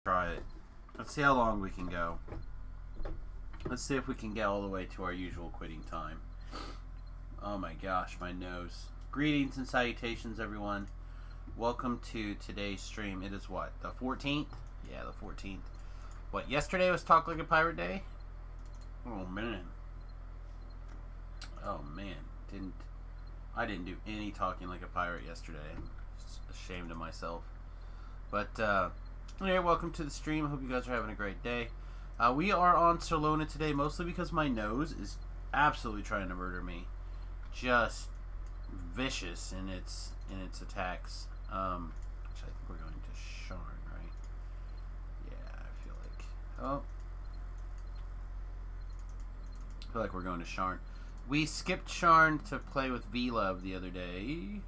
Try it. Let's see how long we can go. Let's see if we can get all the way to our usual quitting time. Oh my gosh, my nose. Greetings and salutations, everyone. Welcome to today's stream. It is what? The 14th? Yeah, the 14th. What, yesterday was Talk Like a Pirate Day? Oh man. Oh man. I didn't do any talking like a pirate yesterday. I'm just ashamed of myself. But anyway, welcome to the stream. I hope you guys are having a great day. We are on Sarlona today, mostly because my nose is absolutely trying to murder me. Just vicious in its attacks. Which I think we're going to Sharn, right? Yeah, I feel like we're going to Sharn. We skipped Sharn to play with V-Love the other day.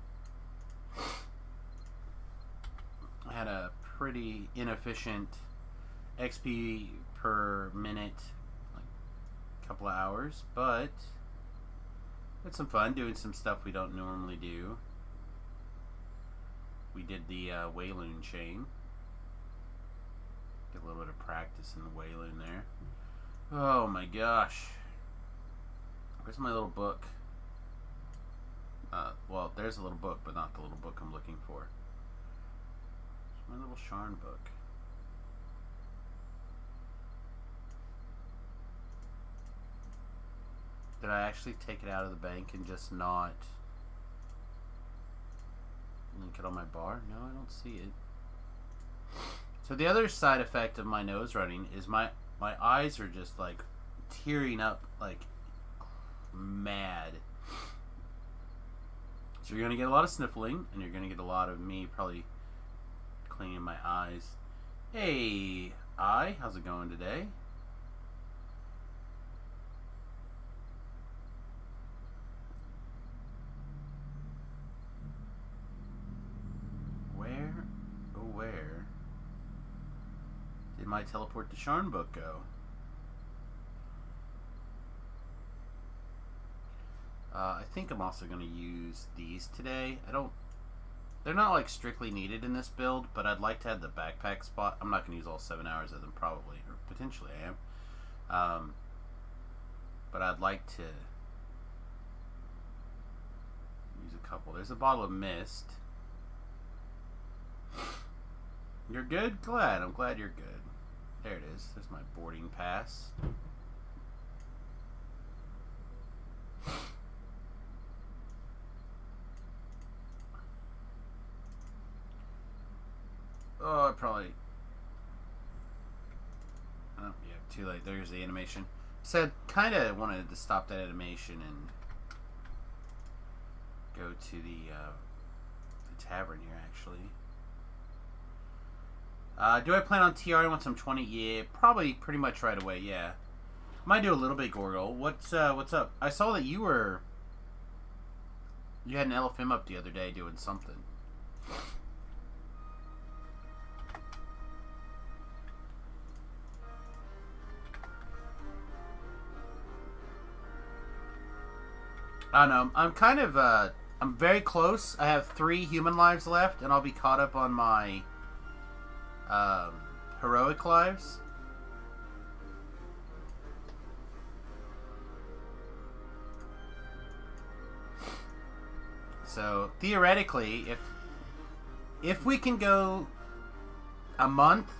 I had a pretty inefficient XP per minute, like a couple of hours, but had some fun doing some stuff we don't normally do. We did the Wayloon chain. Get a little bit of practice in the Wayloon there. Oh my gosh. Where's my little book? Well, there's a little book, but not the little book I'm looking for. It's my little Sharn book. Did I actually take it out of the bank and just not link it on my bar? No, I don't see it. So the other side effect of my nose running is my eyes are just like tearing up like mad. So you're going to get a lot of sniffling, and you're going to get a lot of me probably cleaning my eyes. Hey, how's it going today? Where did my teleport to Sharn book go? I think I'm also going to use these today. They're not like strictly needed in this build, but I'd like to have the backpack spot. I'm not going to use all 7 hours of them probably, or potentially I am. But I'd like to use a couple. There's a bottle of mist. You're good? I'm glad you're good. There it is. There's my boarding pass. Oh, I probably... Oh, yeah, too late. There's the animation. So I kind of wanted to stop that animation and go to the tavern here, actually. Do I plan on TRing once I'm 20? Yeah, probably pretty much right away, yeah. Might do a little bit Gorgle. What's up? I saw that you had an LFM up the other day doing something. I don't know. I'm kind of, I'm very close. I have 3 human lives left, and I'll be caught up on my heroic lives. So theoretically, if we can go a month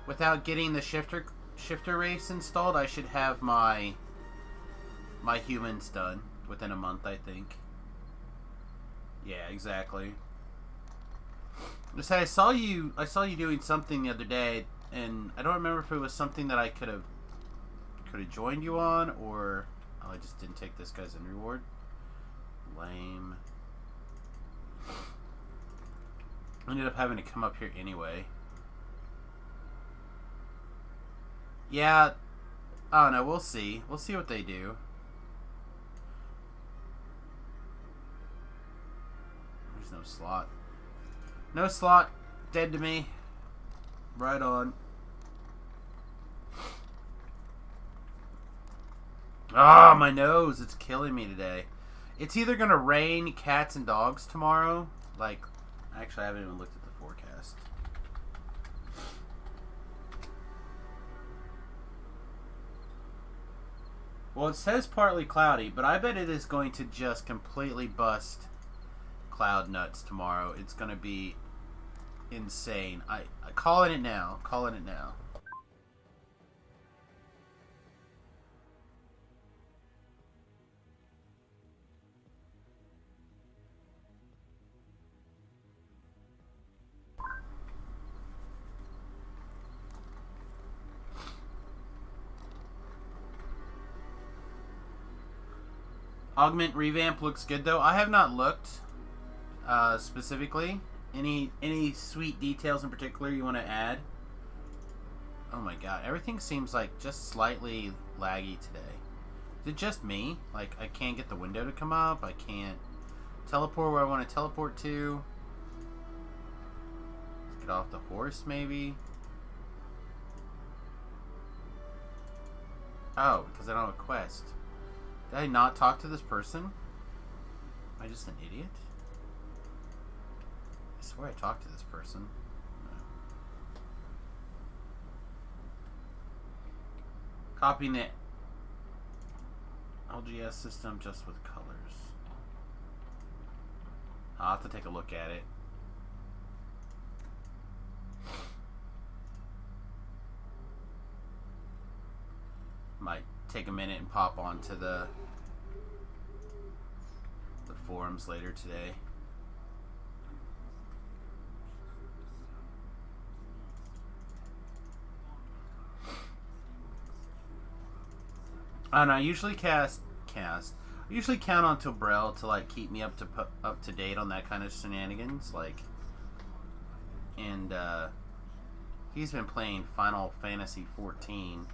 without getting the shifter race installed, I should have my humans done within a month, I think. Yeah, exactly. Just I saw you doing something the other day, and I don't remember if it was something that I could have joined you on, or I just didn't take this guy's end reward. Lame. I ended up having to come up here anyway. Yeah, I don't know. We'll see. We'll see what they do. There's no slot. No slot. Dead to me. Right on. Ah, my nose. It's killing me today. It's either going to rain cats and dogs tomorrow. Like, actually, I haven't even looked at the forecast. Well, it says partly cloudy, but I bet it is going to just completely bust cloud nuts tomorrow. It's going to be insane. I calling it now. Calling it now. Augment revamp looks good though. I have not looked specifically. Any sweet details in particular you want to add? Oh my god, everything seems like just slightly laggy today. Is it just me? Like I can't get the window to come up. I can't teleport where I want to teleport to. Let's get off the horse maybe. Oh, because I don't have a quest. Did I not talk to this person? Am I just an idiot? I swear I talked to this person. No. Copying the LGS system just with colors. I'll have to take a look at it. Might take a minute and pop onto the forums later today. I don't know. I usually I usually count on Tobrel to like keep me up to date on that kind of shenanigans. Like, and he's been playing Final Fantasy 14.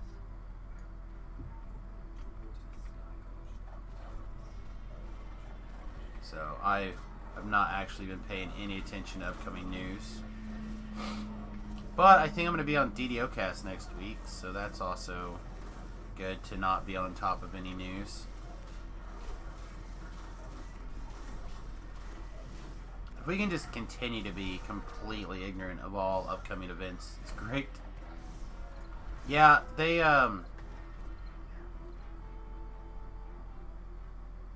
So I have not actually been paying any attention to upcoming news. But I think I'm going to be on DDOcast next week, so that's also good to not be on top of any news. If we can just continue to be completely ignorant of all upcoming events, it's great. Yeah, they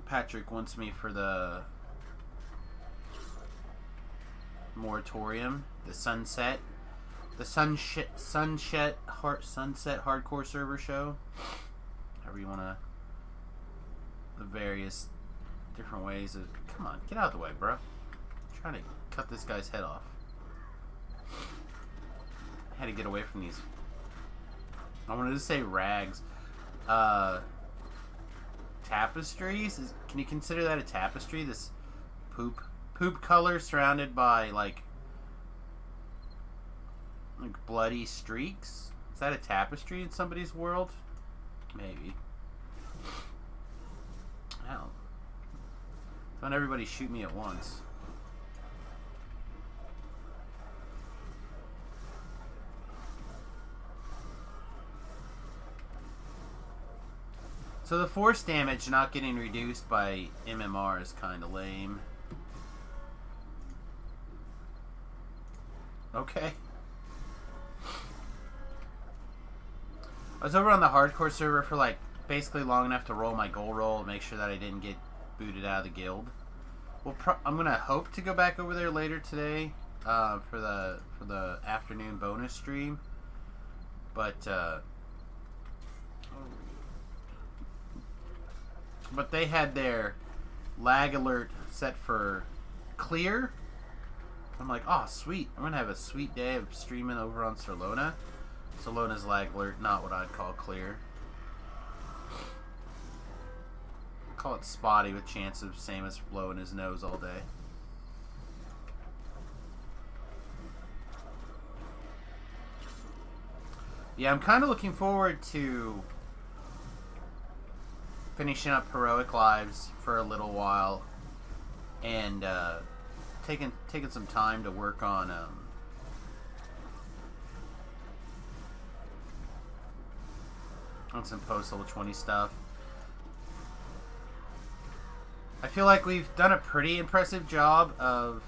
Patrick wants me for the moratorium, the sunset hardcore server show, however you want to, the various different ways of, come on, get out of the way, bro. I'm trying to cut this guy's head off. I had to get away from these, I wanted to say rags, tapestries. Can you consider that a tapestry? This poop color surrounded by like bloody streaks. Is that a tapestry in somebody's world? Maybe. Hell, don't everybody shoot me at once. So the force damage not getting reduced by MMR is kind of lame. Okay. I was over on the hardcore server for like basically long enough to roll my goal roll and make sure that I didn't get booted out of the guild. Well, I'm gonna hope to go back over there later today for the afternoon bonus stream, but they had their lag alert set for clear. I'm like, oh sweet, I'm gonna have a sweet day of streaming over on Sarlona. Sarlona's lag alert, not what I'd call clear. Call it spotty with chance of Samus blowing his nose all day. Yeah, I'm kind of looking forward to finishing up Heroic Lives for a little while and taking some time to work on some post-level 20 stuff. I feel like we've done a pretty impressive job of...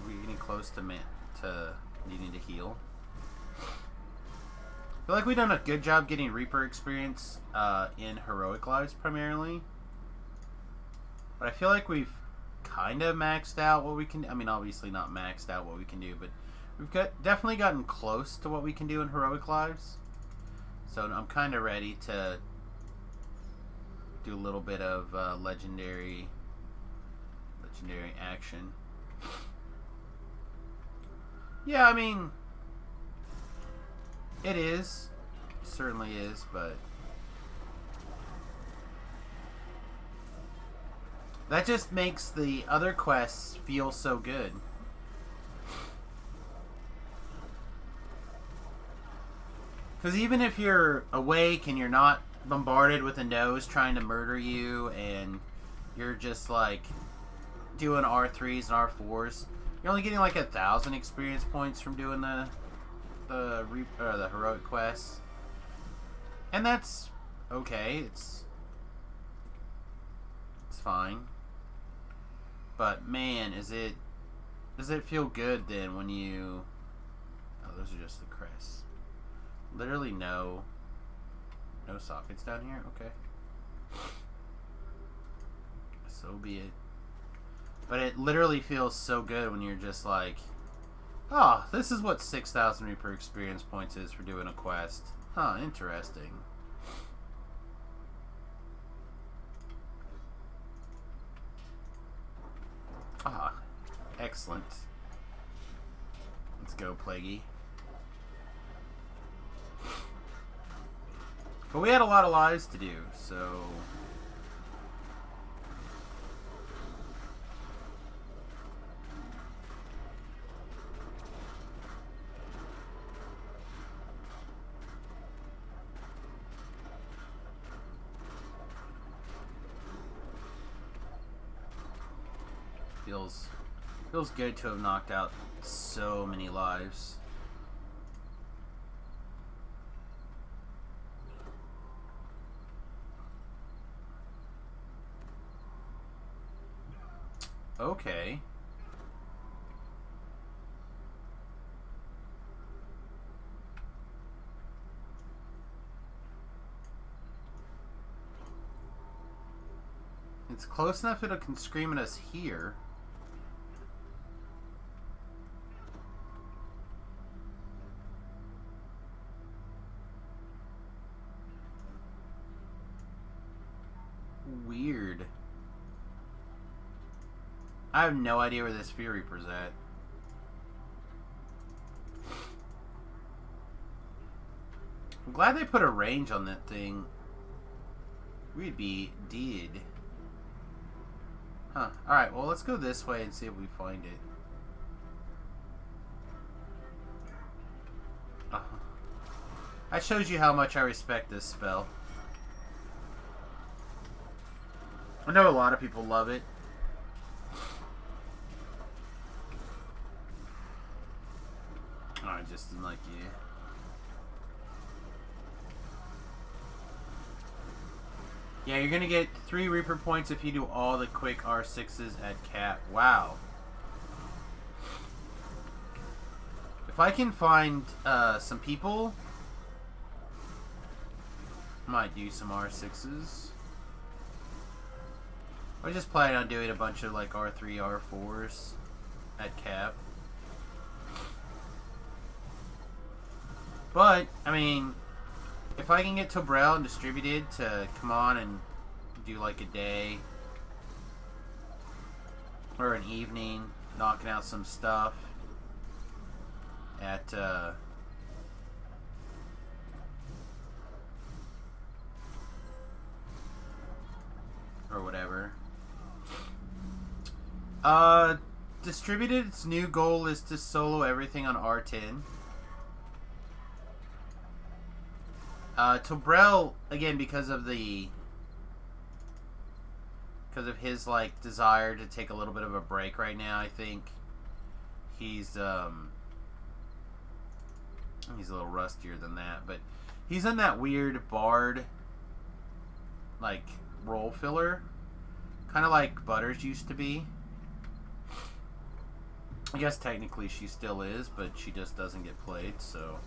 We're getting close to needing to heal. feel like we've done a good job getting Reaper experience in Heroic Lives primarily. But I feel like we've kind of maxed out what we can... I mean, obviously not maxed out what we can do, but we've definitely gotten close to what we can do in Heroic Lives. So I'm kind of ready to do a little bit of legendary action. Yeah, I mean, it is. It certainly is, but that just makes the other quests feel so good. Because even if you're awake and you're not bombarded with a nose trying to murder you, and you're just like doing R3s and R4s, you're only getting like 1,000 experience points from doing the heroic quests, and that's okay. It's fine. But man, does it feel good then when you... Oh, those are just the crests. Literally no sockets down here? Okay. So be it. But it literally feels so good when you're just like, oh, this is what 6,000 Reaper experience points is for doing a quest. Huh, interesting. Ah, excellent. Let's go, Plaguey. But we had a lot of lives to do, so... Feels good to have knocked out so many lives. Okay. It's close enough that it can scream at us here. Weird. I have no idea where this Fear Reaper's at. I'm glad they put a range on that thing. We'd be dead. Huh. Alright, well, let's go this way and see if we find it. That shows you how much I respect this spell. I know a lot of people love it. Oh, I just didn't like you. Yeah, you're gonna get 3 Reaper points if you do all the quick R6s at cap. Wow. If I can find some people, I might do some R6s. I just plan on doing a bunch of like R3, R4s at cap. But, I mean, if I can get Tobrel and Distributed to come on and do like a day or an evening, knocking out some stuff at or whatever. Distributed's new goal is to solo everything on R10. Tobrel, again, because of his like desire to take a little bit of a break right now, I think he's a little rustier than that, but he's in that weird bard like role filler, kind of like Butters used to be. I guess technically she still is, but she just doesn't get played, so.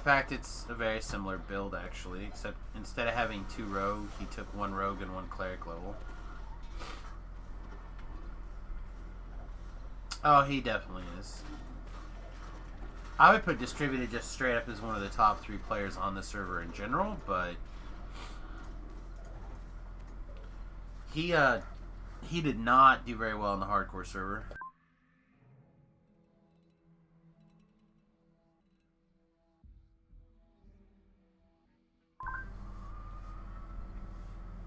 fact, it's a very similar build, actually, except instead of having 2 rogue, he took 1 rogue and 1 cleric level. Oh, he definitely is. I would put Distributed just straight up as one of the top 3 players on the server in general, but he did not do very well on the hardcore server.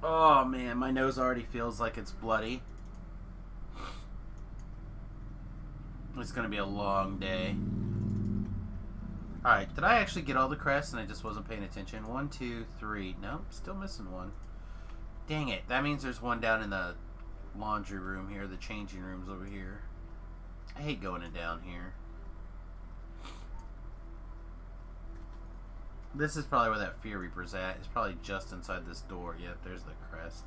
Oh man, my nose already feels like it's bloody. It's gonna be a long day. Alright, did I actually get all the crests and I just wasn't paying attention? 1, 2, 3. Nope, still missing 1. Dang it, that means there's 1 down in the laundry room here, the changing rooms over here. I hate going in down here. This is probably where that Fear Reaper's at. It's probably just inside this door. Yep, there's the crest.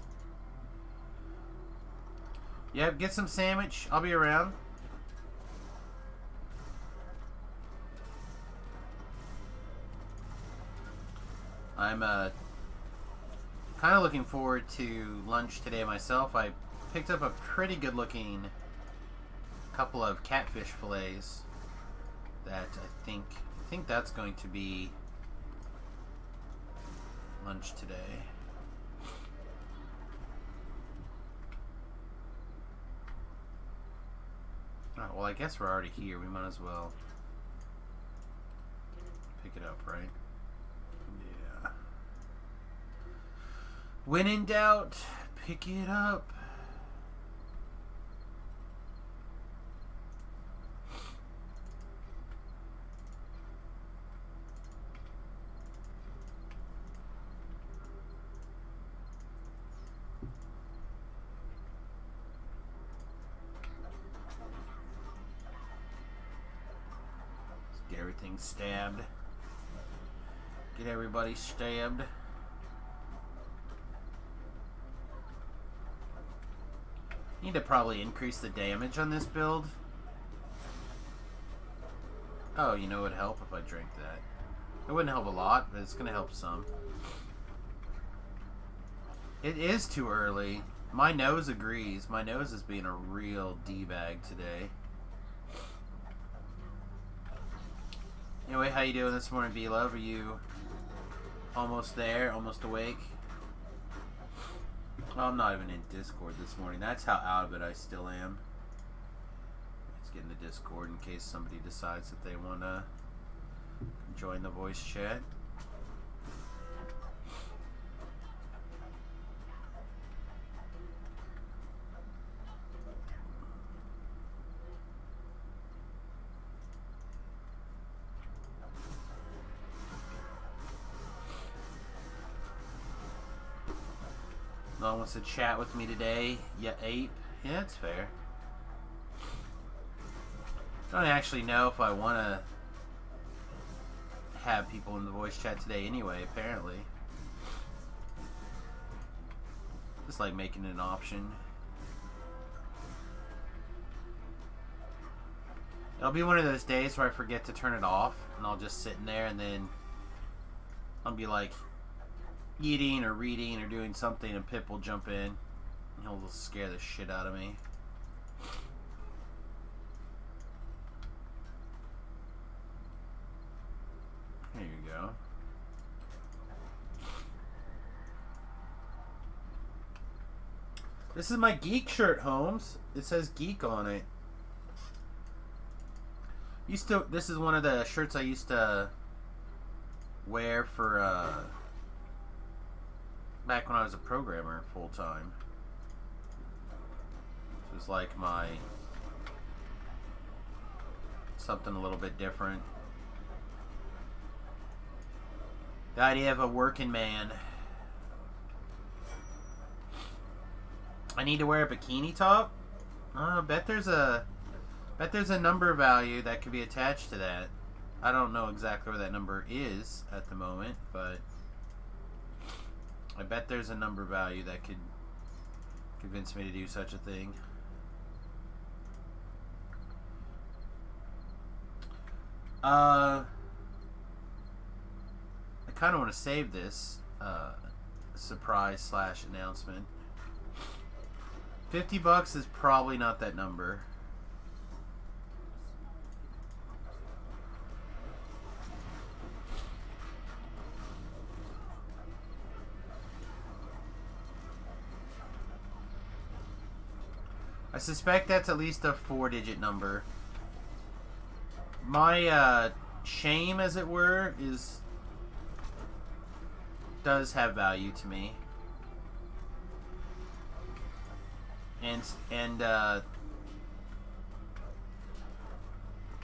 Yep, get some sandwich. I'll be around. I'm kind of looking forward to lunch today myself. I picked up a pretty good looking couple of catfish fillets that I think that's going to be lunch today. Alright, well I guess we're already here. We might as well pick it up, right? Yeah. When in doubt, pick it up. Get everything stabbed. Get everybody stabbed. Need to probably increase the damage on this build. Oh, you know what would help if I drank that. It wouldn't help a lot, but it's going to help some. It is too early. My nose agrees. My nose is being a real D-bag today. Anyway, how you doing this morning, B-Love? Are you almost there? Almost awake? Oh, I'm not even in Discord this morning. That's how out of it I still am. Let's get into Discord in case somebody decides that they want to join the voice chat. No one wants to chat with me today. Yeah, ape. Yeah, that's fair. Don't actually know if I want to have people in the voice chat today anyway, apparently. Just like making it an option. It'll be one of those days where I forget to turn it off, and I'll just sit in there, and then I'll be like eating or reading or doing something, and Pip will jump in and he'll scare the shit out of me. There you go. This is my geek shirt, Holmes. It says geek on it. This is one of the shirts I used to wear for back when I was a programmer full time. This was like my something a little bit different. The idea of a working man. I need to wear a bikini top? I bet there's a number value that could be attached to that. I don't know exactly where that number is at the moment, but I bet there's a number value that could convince me to do such a thing. kind of want to save this surprise slash announcement. $50 is probably not that number. I suspect that's at least a 4-digit number. My shame, as it were, does have value to me. And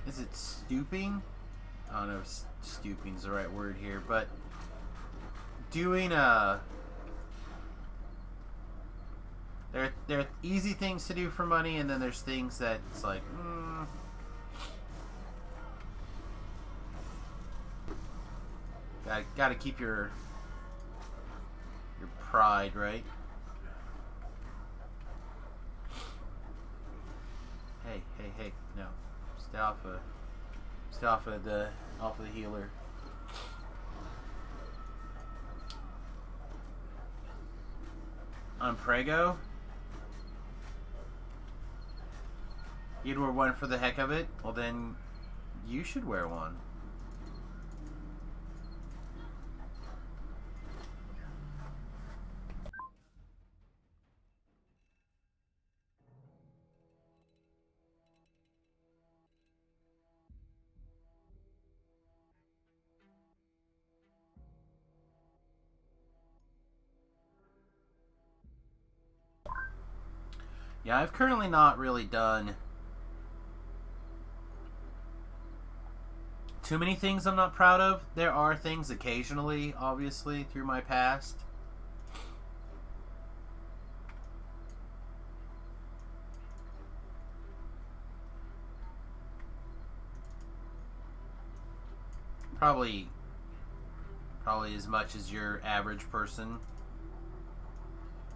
is it stooping? I don't know if stooping is the right word here, but doing there are easy things to do for money, and then there's things that it's like, gotta keep your pride, right? Hey, no, stay off of the healer. On Prego, you'd wear one for the heck of it. Well, then you should wear one. Yeah, I've currently not really done too many things I'm not proud of. There are things occasionally, obviously, through my past. Probably as much as your average person.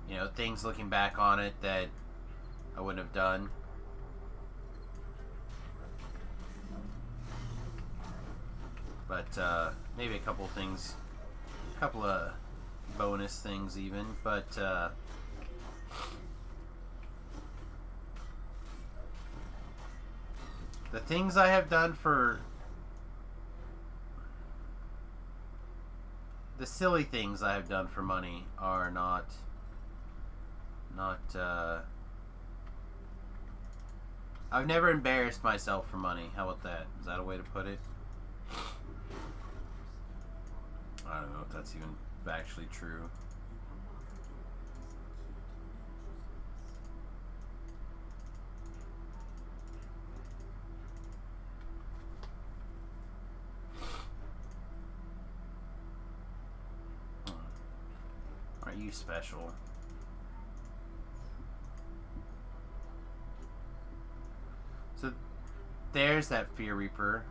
You know, things looking back on it that I wouldn't have done. But maybe a couple things, a couple of bonus things even. But the things I have done for the silly things I have done for money are not I've never embarrassed myself for money. How about that? Is that a way to put it? I don't know if that's even actually true. Aren't you special? So there's that Fear Reaper.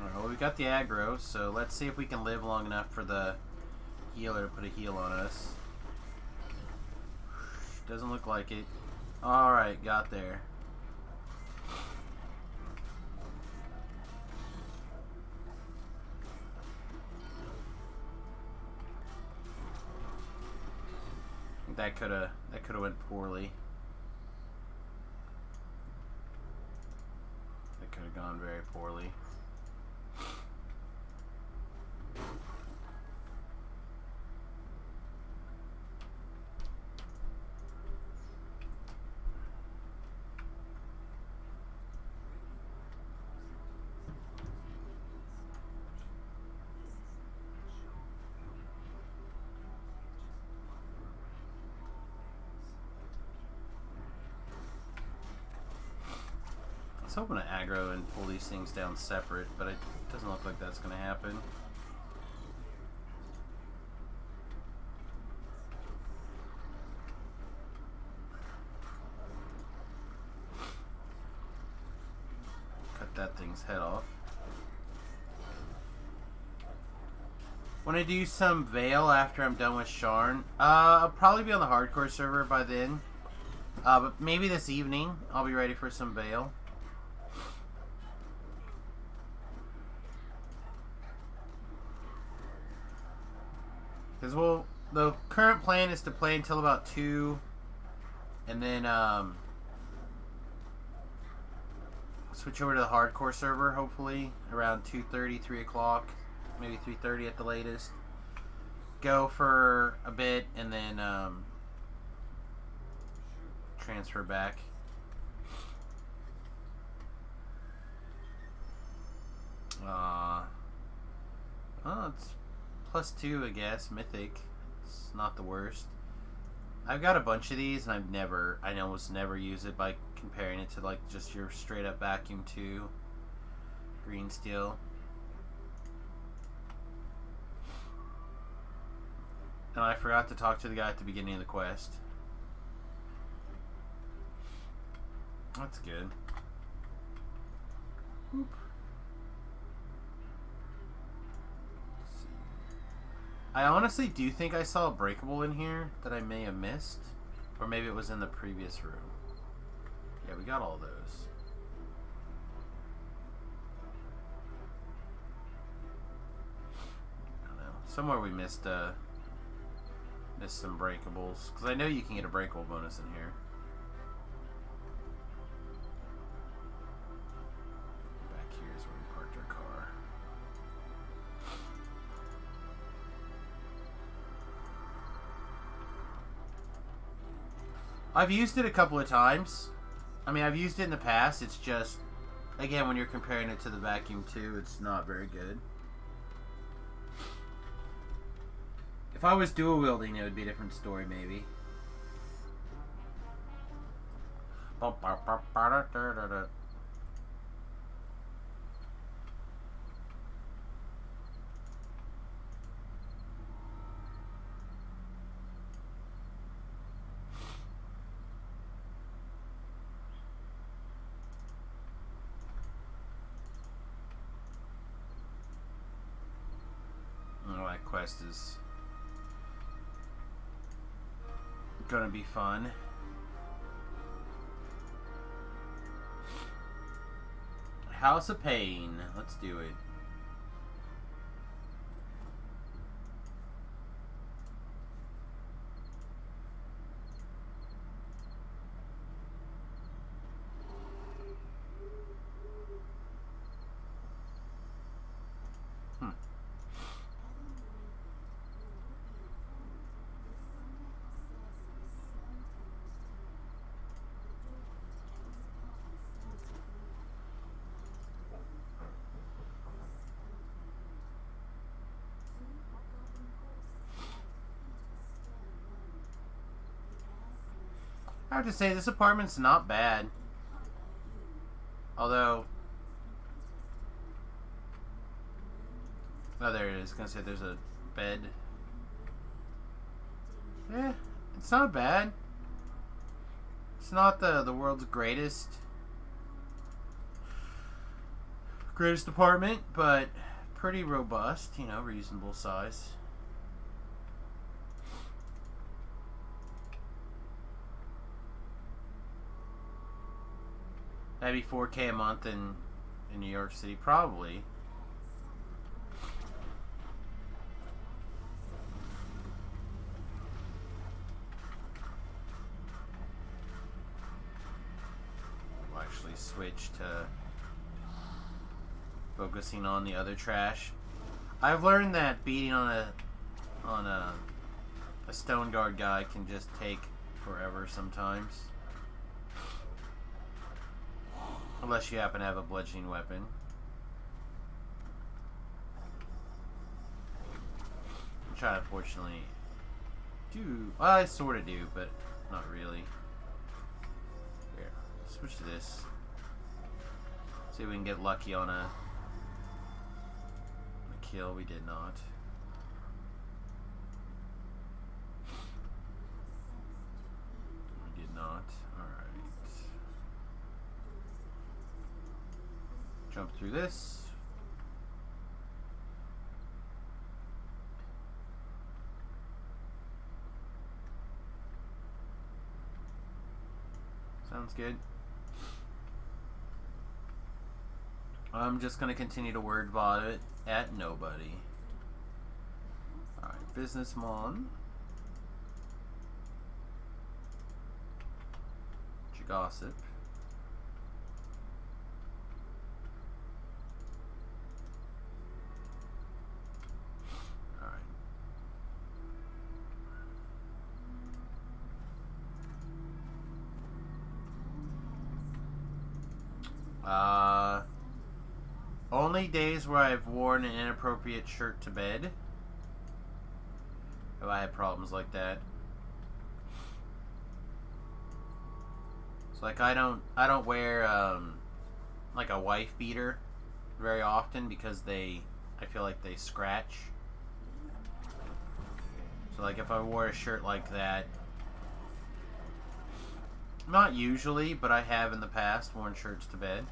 Alright, well, we got the aggro, so let's see if we can live long enough for the healer to put a heal on us. Doesn't look like it. Alright, got there. That could have went poorly. That could have gone very poorly. I was hoping to aggro and pull these things down separate, but it doesn't look like that's going to happen. Cut that thing's head off. When I do some Veil after I'm done with Sharn, I'll probably be on the hardcore server by then. But maybe this evening I'll be ready for some Veil. Because the current plan is to play until about 2, and then switch over to the hardcore server, hopefully, around 2:30, 3 o'clock, maybe 3:30 at the latest. Go for a bit, and then transfer back. Oh, it's +2, I guess. Mythic. It's not the worst. I've got a bunch of these, and I almost never use it by comparing it to like just your straight up vacuum 2 green steel. And I forgot to talk to the guy at the beginning of the quest. That's good. Oop. I honestly do think I saw a breakable in here that I may have missed. Or maybe it was in the previous room. Yeah, we got all those. I don't know. Somewhere we missed some breakables. Because I know you can get a breakable bonus in here. Back here is where we parked our car. I've used it a couple of times. I mean, I've used it in the past. It's just, again, when you're comparing it to the Vacuum 2, it's not very good. If I was dual wielding, it would be a different story, maybe. That quest is gonna be fun. House of Pain. Let's do it. I have to say, this apartment's not bad. Although... oh, there it is. I was gonna say there's a bed. Yeah, it's not bad. It's not the world's greatest apartment, but pretty robust, you know, reasonable size. That'd be $4K a month in New York City, probably. We'll actually switch to focusing on the other trash. I've learned that beating on a stone guard guy can just take forever sometimes. Unless you happen to have a bludgeoning weapon. Which I unfortunately do. Well, I sort of do, but not really. Here, switch to this. See if we can get lucky on a kill. We did not. We did not. Alright. Jump through this. Sounds good. I'm just going to continue to word vomit at nobody. Alright, businessman. Gossip. Only days where I've worn an inappropriate shirt to bed. Have I had problems like that? So like I don't wear like a wife beater very often because I feel like they scratch. So like if I wore a shirt like that, not usually, but I have in the past worn shirts to bed.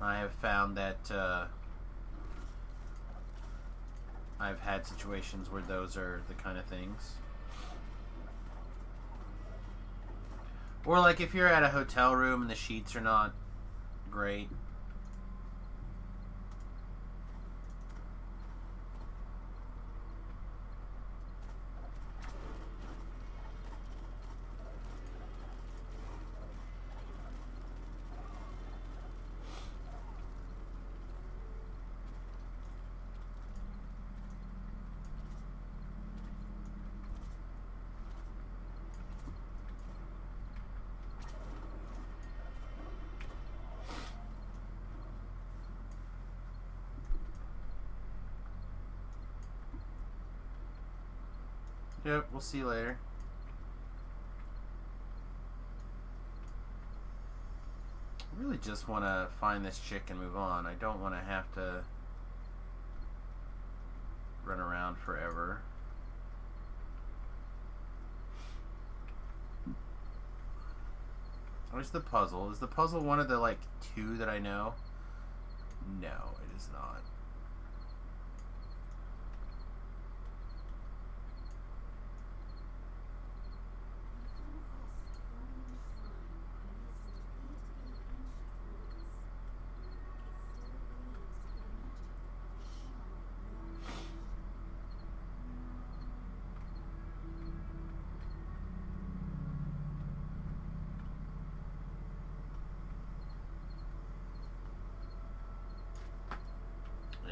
I have found that I've had situations where those are the kind of things. Or like if you're at a hotel room and the sheets are not great. Yep, we'll see you later. I really just want to find this chick and move on. I don't want to have to run around forever. Where's the puzzle? Is the puzzle one of the, like, 2 that I know? No, it is not.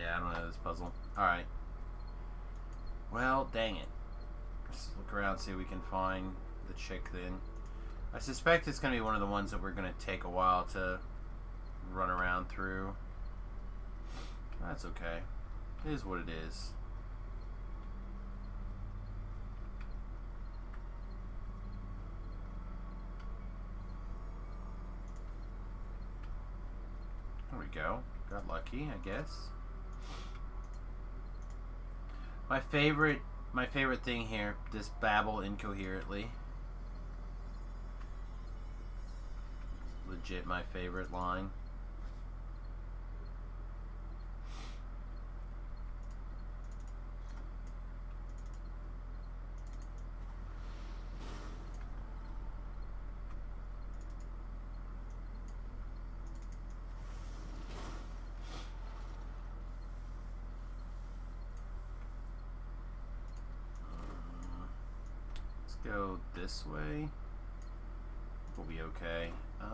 Yeah, I don't know this puzzle. Alright. Well, dang it. Let's look around, see if we can find the chick then. I suspect it's going to be one of the ones that we're going to take a while to run around through. That's okay. It is what it is. There we go. Got lucky, I guess. My favorite thing here, just babble incoherently. Legit my favorite line. Go this way. We'll be okay. There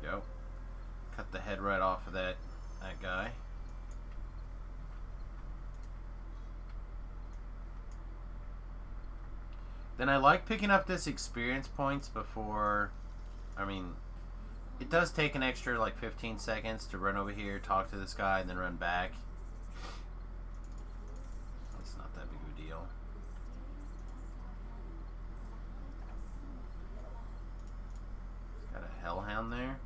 we go. Cut the head right off of that guy. Then I like picking up this experience points before, I mean, it does take an extra like 15 seconds to run over here, talk to this guy, and then run back. That's not that big of a deal. Got a hellhound there.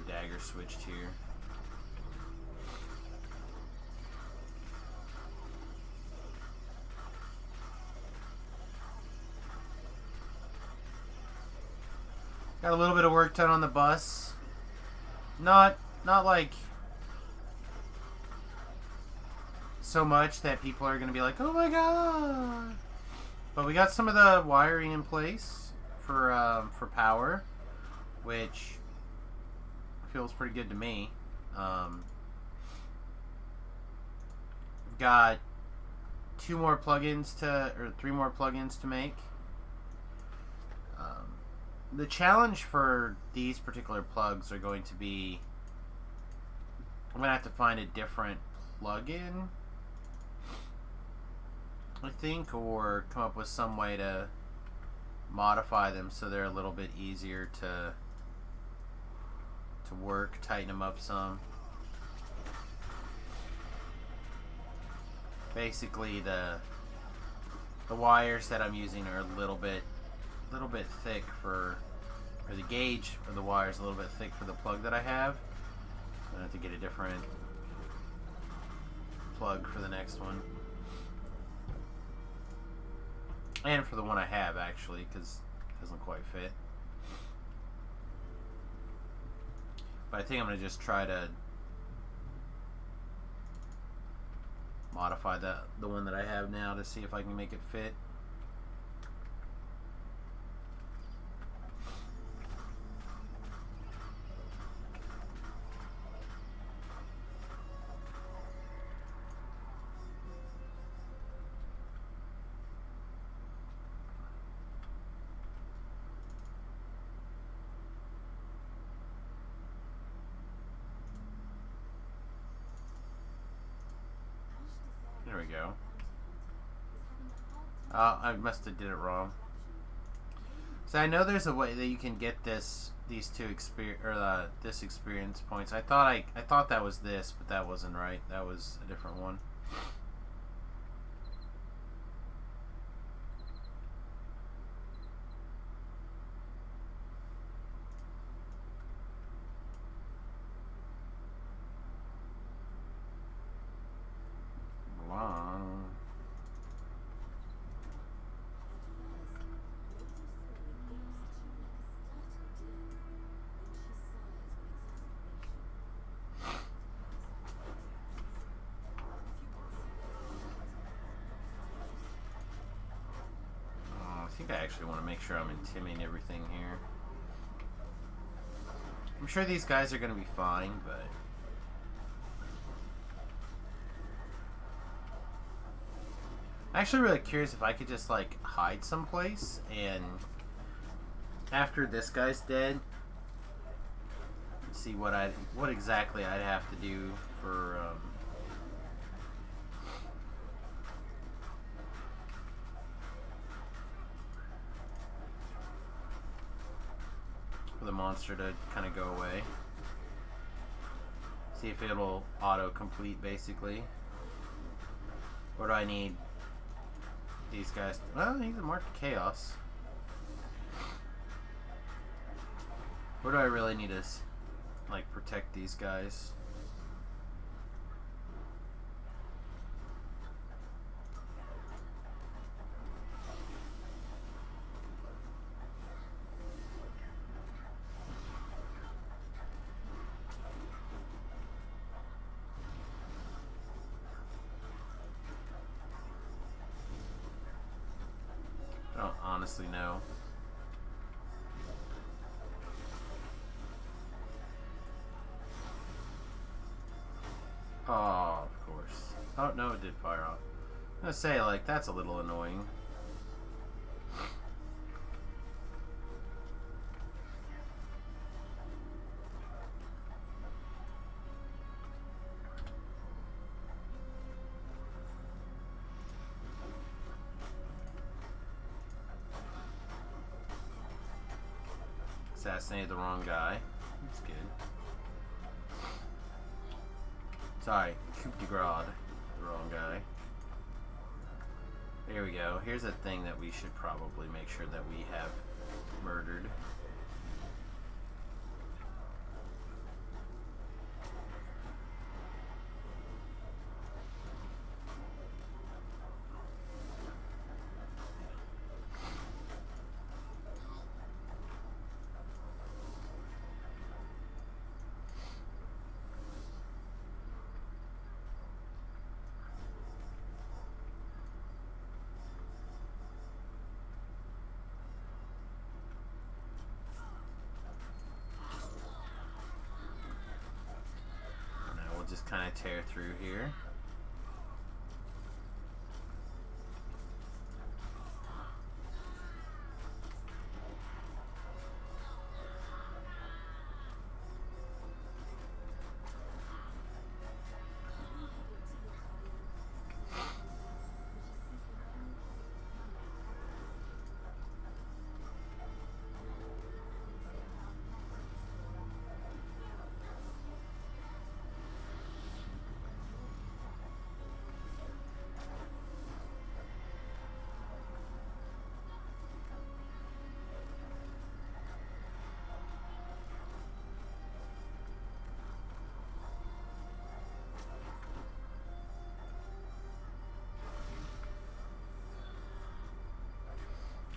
dagger switched here. Got a little bit of work done on the bus. Not like so much that people are going to be like, oh my god. But we got some of the wiring in place for power, which feels pretty good to me. Got 3 more plugins to make. The challenge for these particular plugs are going to be, I'm going to have to find a different plugin, I think, or come up with some way to modify them so they're a little bit easier to work, tighten them up some. Basically, the wires that I'm using are a little bit thick or the gauge of the wire is a little bit thick for the plug that I have. So I have to get a different plug for the next one, and for the one I have actually, because it doesn't quite fit. But I think I'm gonna just try to modify the one that I have now to see if I can make it fit. There we go. I must have did it wrong. So I know there's a way that you can get these two experience points. I thought that was this, but that wasn't right. That was a different one. I think I actually want to make sure I'm intimating everything here. I'm sure these guys are going to be fine, but I'm actually really curious if I could just like hide someplace, and after this guy's dead, see what exactly I'd have to do for the monster to kind of go away. See if it'll auto-complete, basically. Or do I need these guys? Well, he's a marked chaos. Where do I really need to, like, protect these guys? Honestly, no. Oh, of course. Oh, no, it did fire off. I'm gonna say, like, that's a little annoying. Assassinated the wrong guy. That's good. Sorry, coup de grace. The wrong guy. There we go. Here's a thing that we should probably make sure that we have murdered. just kind of tear through here.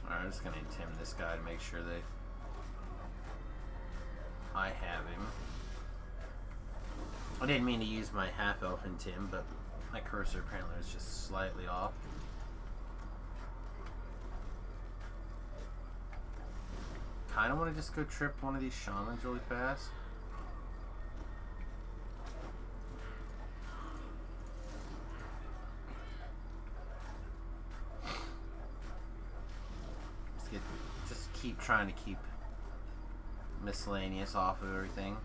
Alright, I'm just gonna intimidate this guy to make sure that I have him. I didn't mean to use my half-elf intim, but my cursor apparently was just slightly off. Kinda wanna just go trip one of these shamans really fast. Just keep trying to keep miscellaneous off of everything.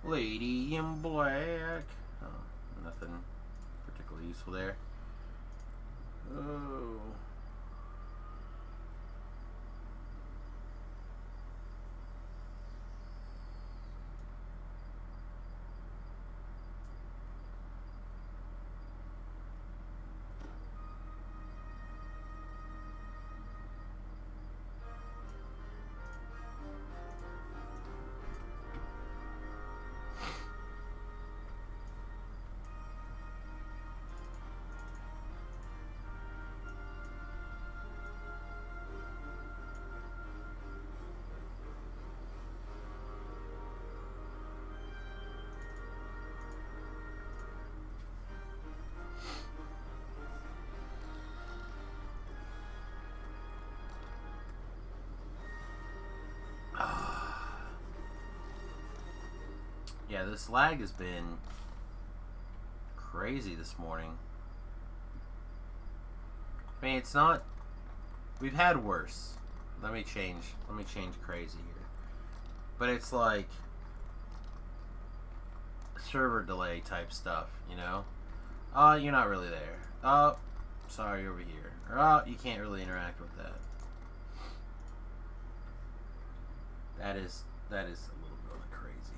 Lady in black. Oh, nothing particularly useful there. Oh. Yeah, this lag has been crazy this morning. I mean, it's not. We've had worse. Let me change crazy here. But it's like server delay type stuff, you know? Oh, you're not really there. Oh, sorry, you're over here. Or, oh, you can't really interact with that. That is a little bit crazy.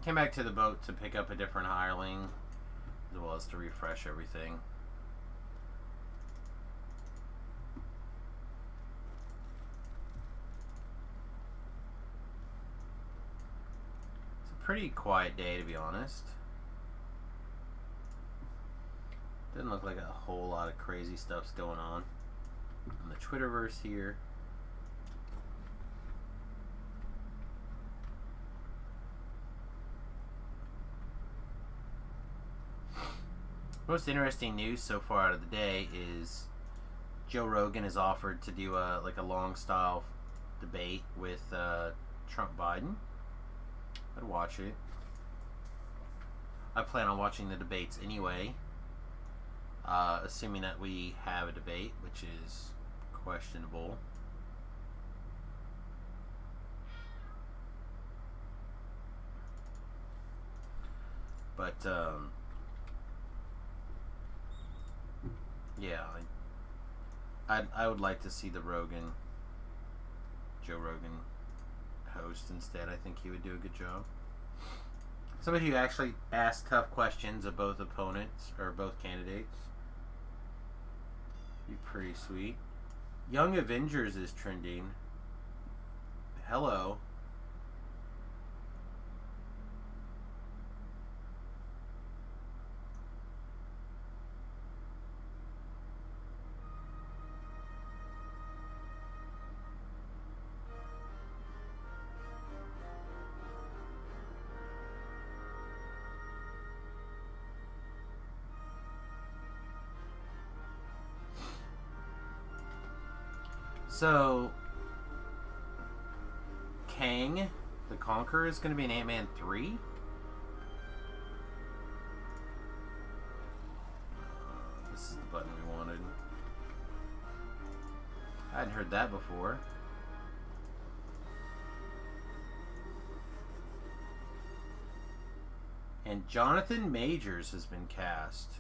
Came back to the boat to pick up a different hireling, as well as to refresh everything. It's a pretty quiet day, to be honest. Doesn't look like a whole lot of crazy stuff's going on in the Twitterverse here. Most interesting news so far out of the day is Joe Rogan has offered to do a long style debate with Trump Biden. I'd watch it. I plan on watching the debates anyway, assuming that we have a debate, which is questionable. But yeah, I would like to see the Joe Rogan host instead. I think he would do a good job. Somebody who actually asks tough questions of both opponents or both candidates. Be pretty sweet. Young Avengers is trending. Hello. So, Kang the Conqueror is going to be in Ant-Man 3? This is the button we wanted. I hadn't heard that before. And Jonathan Majors has been cast.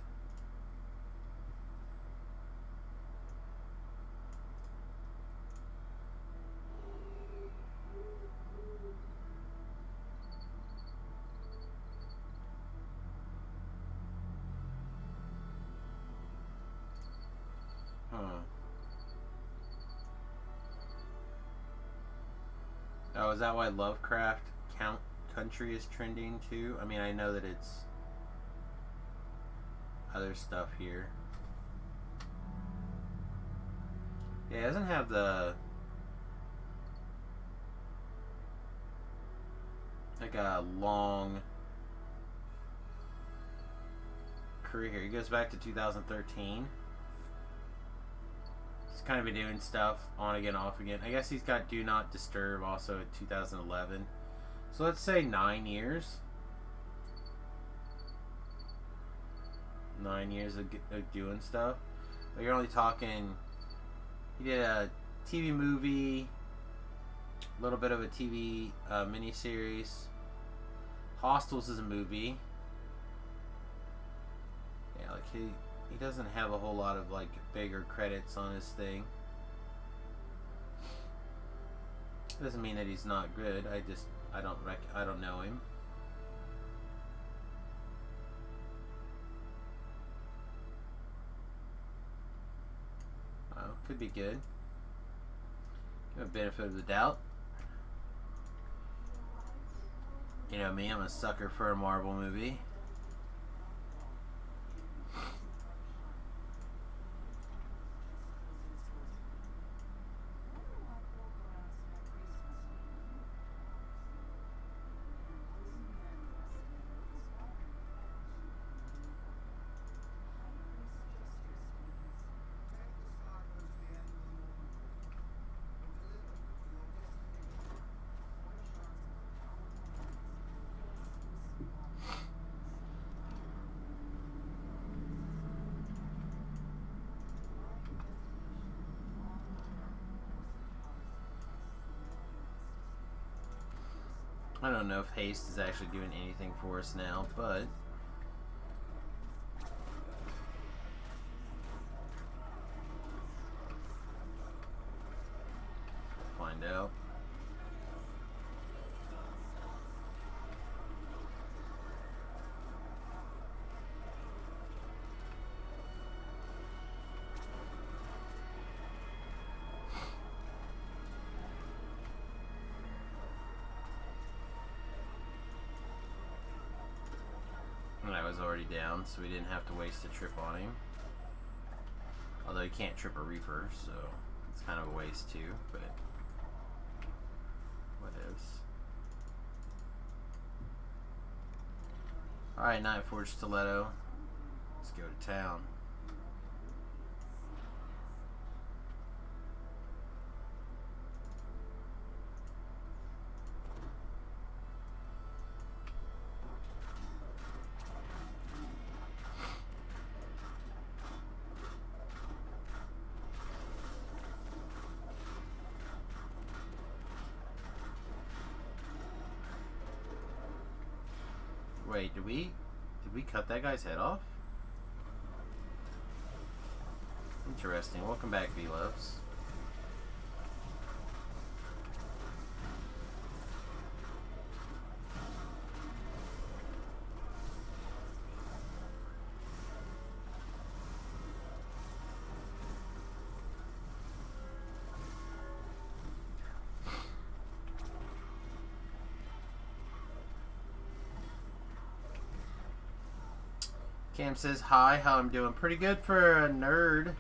Oh, is that why Lovecraft Country is trending too? I mean, I know that it's other stuff here. Yeah, it doesn't have the like a long career here. He goes back to 2013. He's kind of been doing stuff on again, off again. I guess he's got Do Not Disturb also in 2011. So let's say 9 years. 9 years of doing stuff. But you're only talking. He did a TV movie, a little bit of a TV miniseries. Hostels is a movie. Yeah, like he doesn't have a whole lot of like bigger credits on his thing. Doesn't mean that he's not good. I don't know him. Oh, could be good. Give a benefit of the doubt. You know me, I'm a sucker for a Marvel movie. I don't know if haste is actually doing anything for us now, but find out. I was already down, so we didn't have to waste a trip on him. Although you can't trip a Reaper, so it's kind of a waste too, but what ifs. Alright, Nightforge Stiletto. Let's go to town. Wait, do we? we cut that guy's head off? Interesting. Welcome back, V-Loves. Cam says, hi, how I'm doing? Pretty good for a nerd.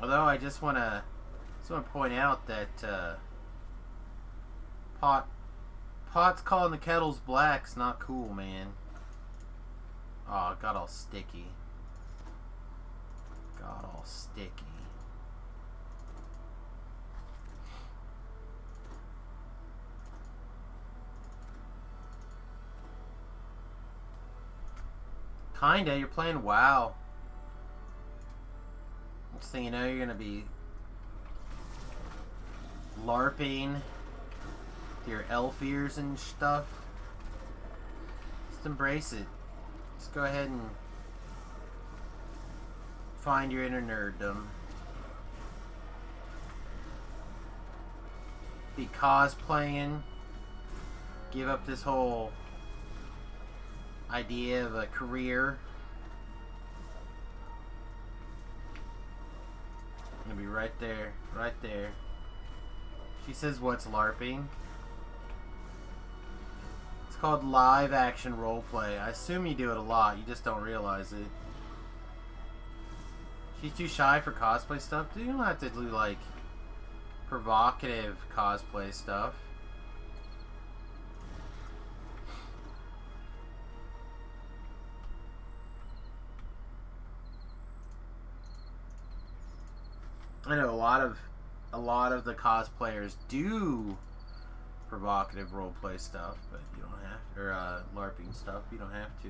Although I just want to point out that pot's calling the kettles black's not cool, man. Oh, it got all sticky. Got all sticky. Kinda, you're playing WoW. Next thing you know, you're gonna be LARPing your elf ears and stuff. Just embrace it. Just go ahead and find your inner nerddom. Be cosplaying. Give up this whole idea of a career. I'm gonna be right there, right there. She says, what's LARPing? It's called live action roleplay. I assume you do it a lot, you just don't realize it. She's too shy for cosplay stuff. You don't have to do like provocative cosplay stuff. I know a lot of the cosplayers do provocative roleplay stuff, but you don't have to, or LARPing stuff. You don't have to.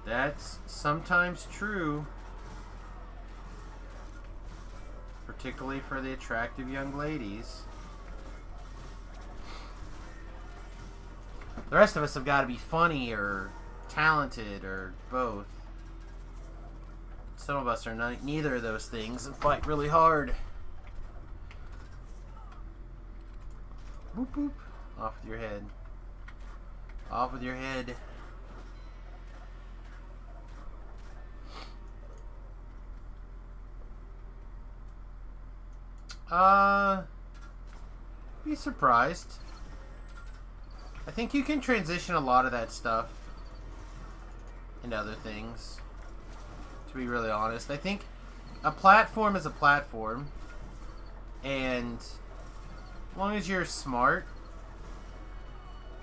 That's sometimes true. Particularly for the attractive young ladies. The rest of us have got to be funny or talented or both. Some of us are neither of those things and fight really hard. Boop boop. Off with your head. Off with your head. Be surprised. I think you can transition a lot of that stuff into other things, to be really honest. I think a platform is a platform, and as long as you're smart,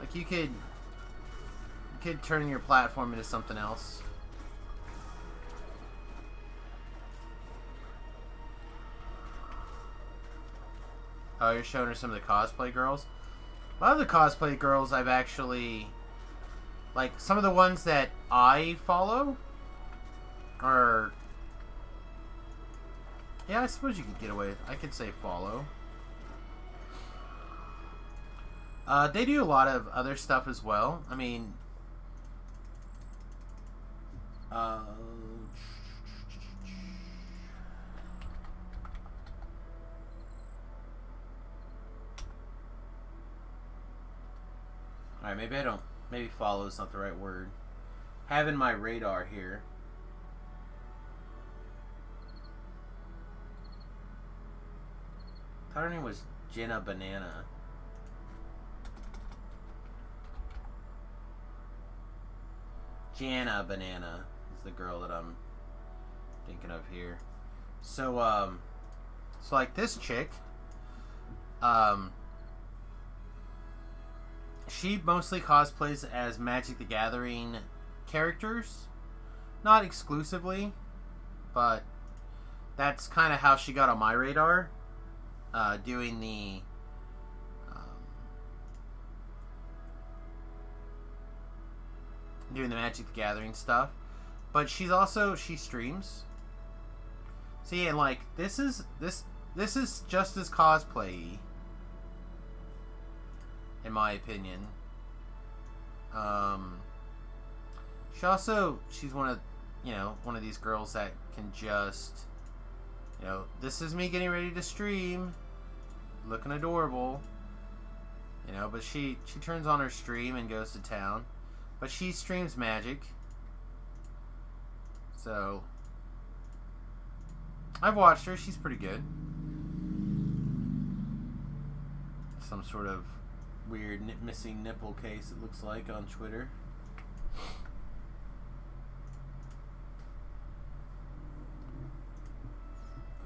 like you could turn your platform into something else. Oh, you're showing her some of the cosplay girls? A lot of the cosplay girls I've actually... Like, some of the ones that I follow are... Yeah, I suppose you could get away with... I could say follow. They do a lot of other stuff as well. I mean... Alright, maybe I don't... Maybe follow is not the right word. Having my radar here. I thought her name was Jenna Banana. Jana Banana is the girl that I'm thinking of here. So, so like this chick, she mostly cosplays as Magic the Gathering characters. Not exclusively, but that's kind of how she got on my radar. Doing the doing the Magic the Gathering stuff. But she streams. See, and like this is just as cosplay-y, in my opinion. She's one of these girls that can just, this is me getting ready to stream, looking adorable, but she turns on her stream and goes to town. But she streams Magic. So I've watched her. She's pretty good. Some sort of weird missing nipple case, it looks like, on Twitter.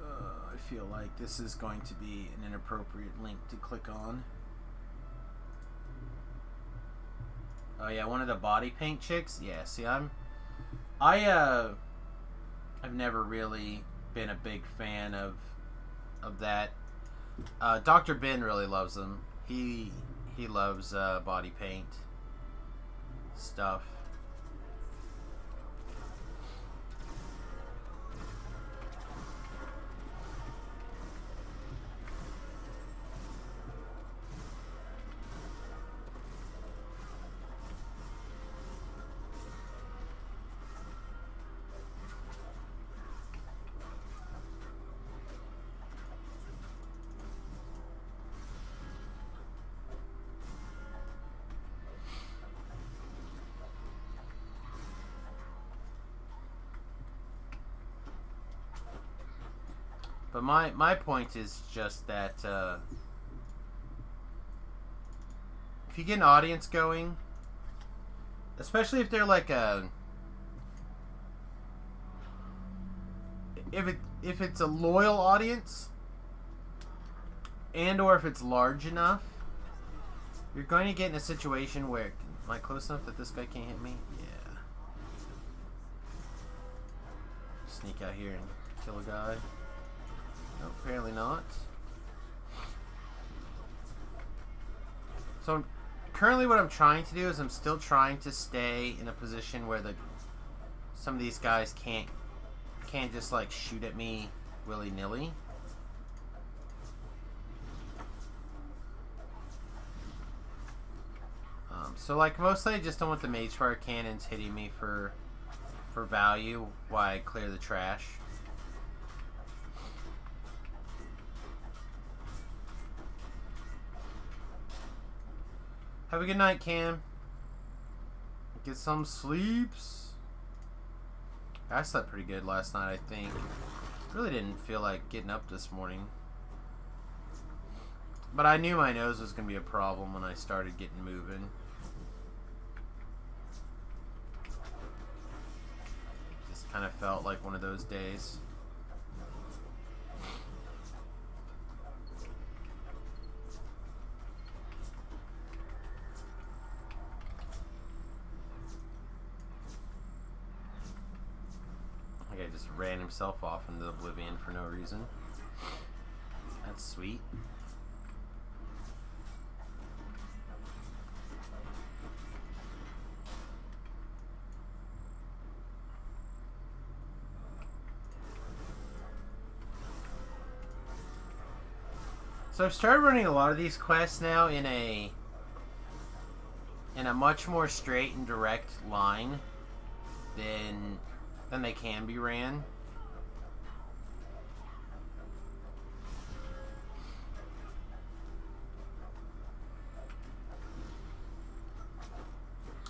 I feel like this is going to be an inappropriate link to click on. Oh yeah, one of the body paint chicks. Yeah, see, I've never really been a big fan of that. Dr. Ben really loves them. He loves body paint stuff. But my point is just that if you get an audience going, especially if they're like if it's a loyal audience, and or if it's large enough, you're going to get in a situation where, am I close enough that this guy can't hit me? Yeah. Sneak out here and kill a guy. No, apparently not. So currently what I'm trying to do is I'm still trying to stay in a position where some of these guys can't just like shoot at me willy-nilly. So like mostly I just don't want the Magefire cannons hitting me for value while I clear the trash. Have a good night, Cam. Get some sleeps. I slept pretty good last night, I think. Really didn't feel like getting up this morning. But I knew my nose was going to be a problem when I started getting moving. Just kind of felt like one of those days. Just ran himself off into oblivion for no reason. That's sweet. So I've started running a lot of these quests now in a much more straight and direct line than they can be ran.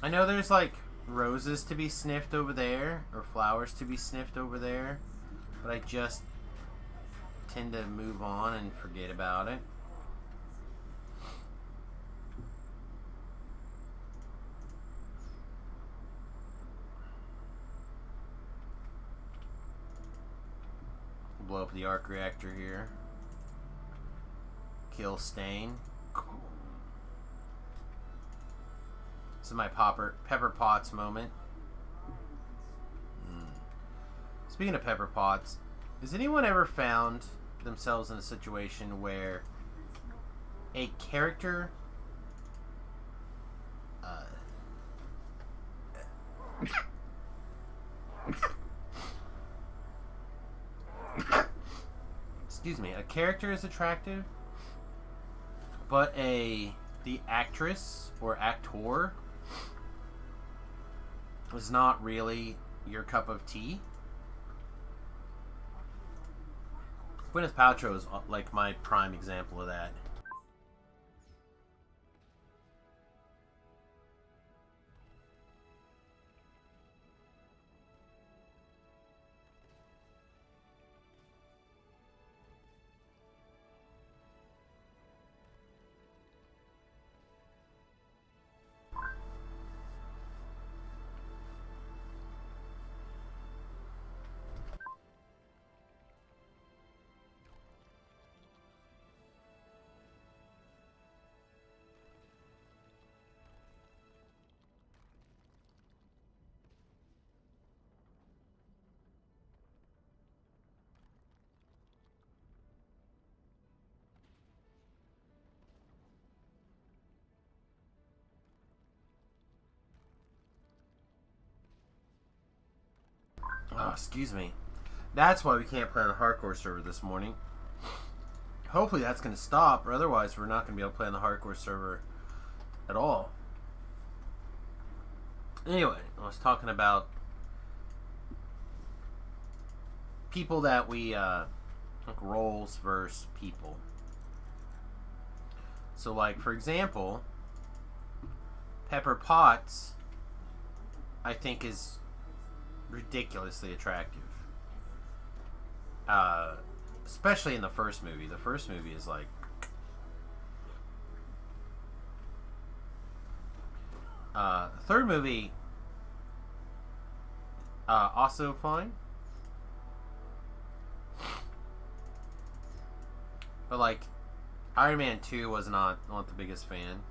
I know there's like roses to be sniffed over there, or flowers to be sniffed over there, but I just tend to move on and forget about it. Blow up the arc reactor here. Kill Stain. This is my Pepper Potts moment. Speaking of Pepper Potts, has anyone ever found themselves in a situation where a character Excuse me. A character is attractive, but the actress or actor is not really your cup of tea. Gwyneth Paltrow is like my prime example of that. Oh, excuse me. That's why we can't play on the hardcore server this morning. Hopefully that's going to stop, or otherwise we're not going to be able to play on the hardcore server at all. Anyway, I was talking about people that we, like roles versus people. So, like, for example, Pepper Potts, I think, is ridiculously attractive. Especially in the first movie. The first movie is like... third movie... also fine. But like, Iron Man 2 was not the biggest fan.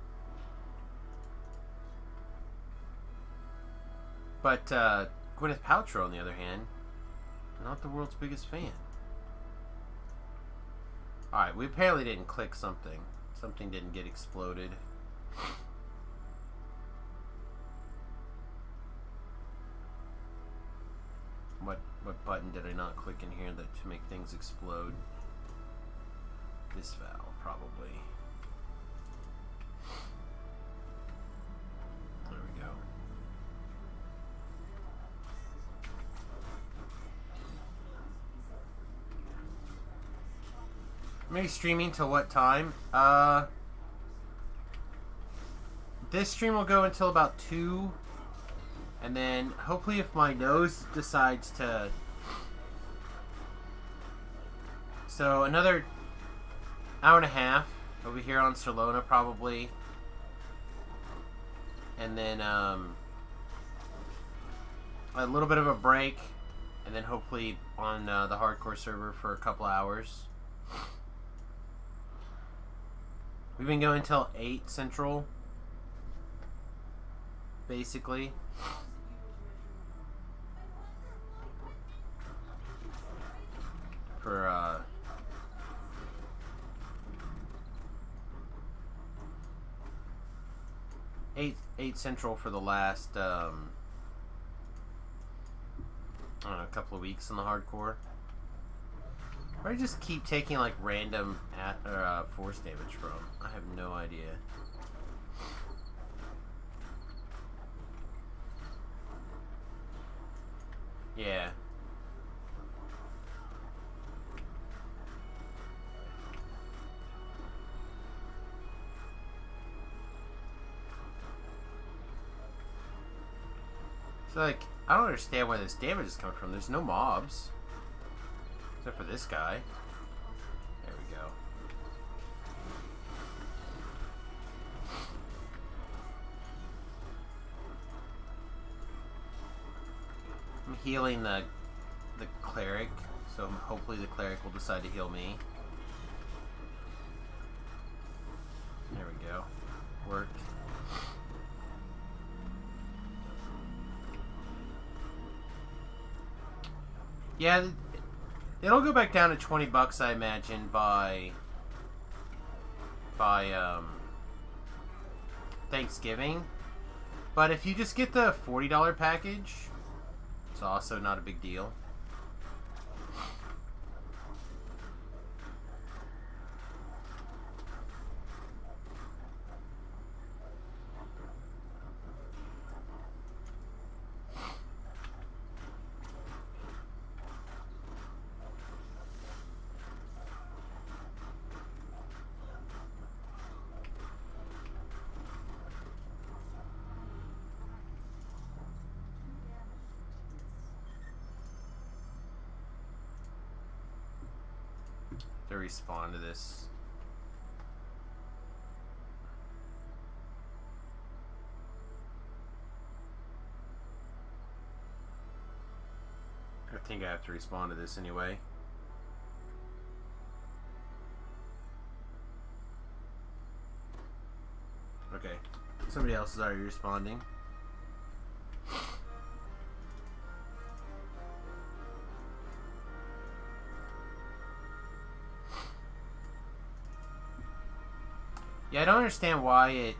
But, Gwyneth Paltrow, on the other hand, not the world's biggest fan. Alright, we apparently didn't click something. Something didn't get exploded. What button did I not click in here to make things explode? This valve, probably. There we go. Maybe streaming till what time? This stream will go until about 2. And then, hopefully if my nose decides to... So, another hour and a half over here on Sarlona, probably. And then, a little bit of a break. And then hopefully on the hardcore server for a couple hours. We've been going until 8 Central. Basically. For, 8 Central for the last, I don't know, a couple of weeks in the hardcore. Or I just keep taking, like, random force damage from. I have no idea. Yeah. So, like, I don't understand where this damage is coming from. There's no mobs. Except for this guy. There we go. I'm healing the cleric, so hopefully the cleric will decide to heal me. There we go. Worked. Yeah, it'll go back down to $20, I imagine, by Thanksgiving. But if you just get the $40 package, it's also not a big deal. To respond to this. I think I have to respond to this anyway. Okay. Somebody else is already responding. Yeah, I don't understand why it...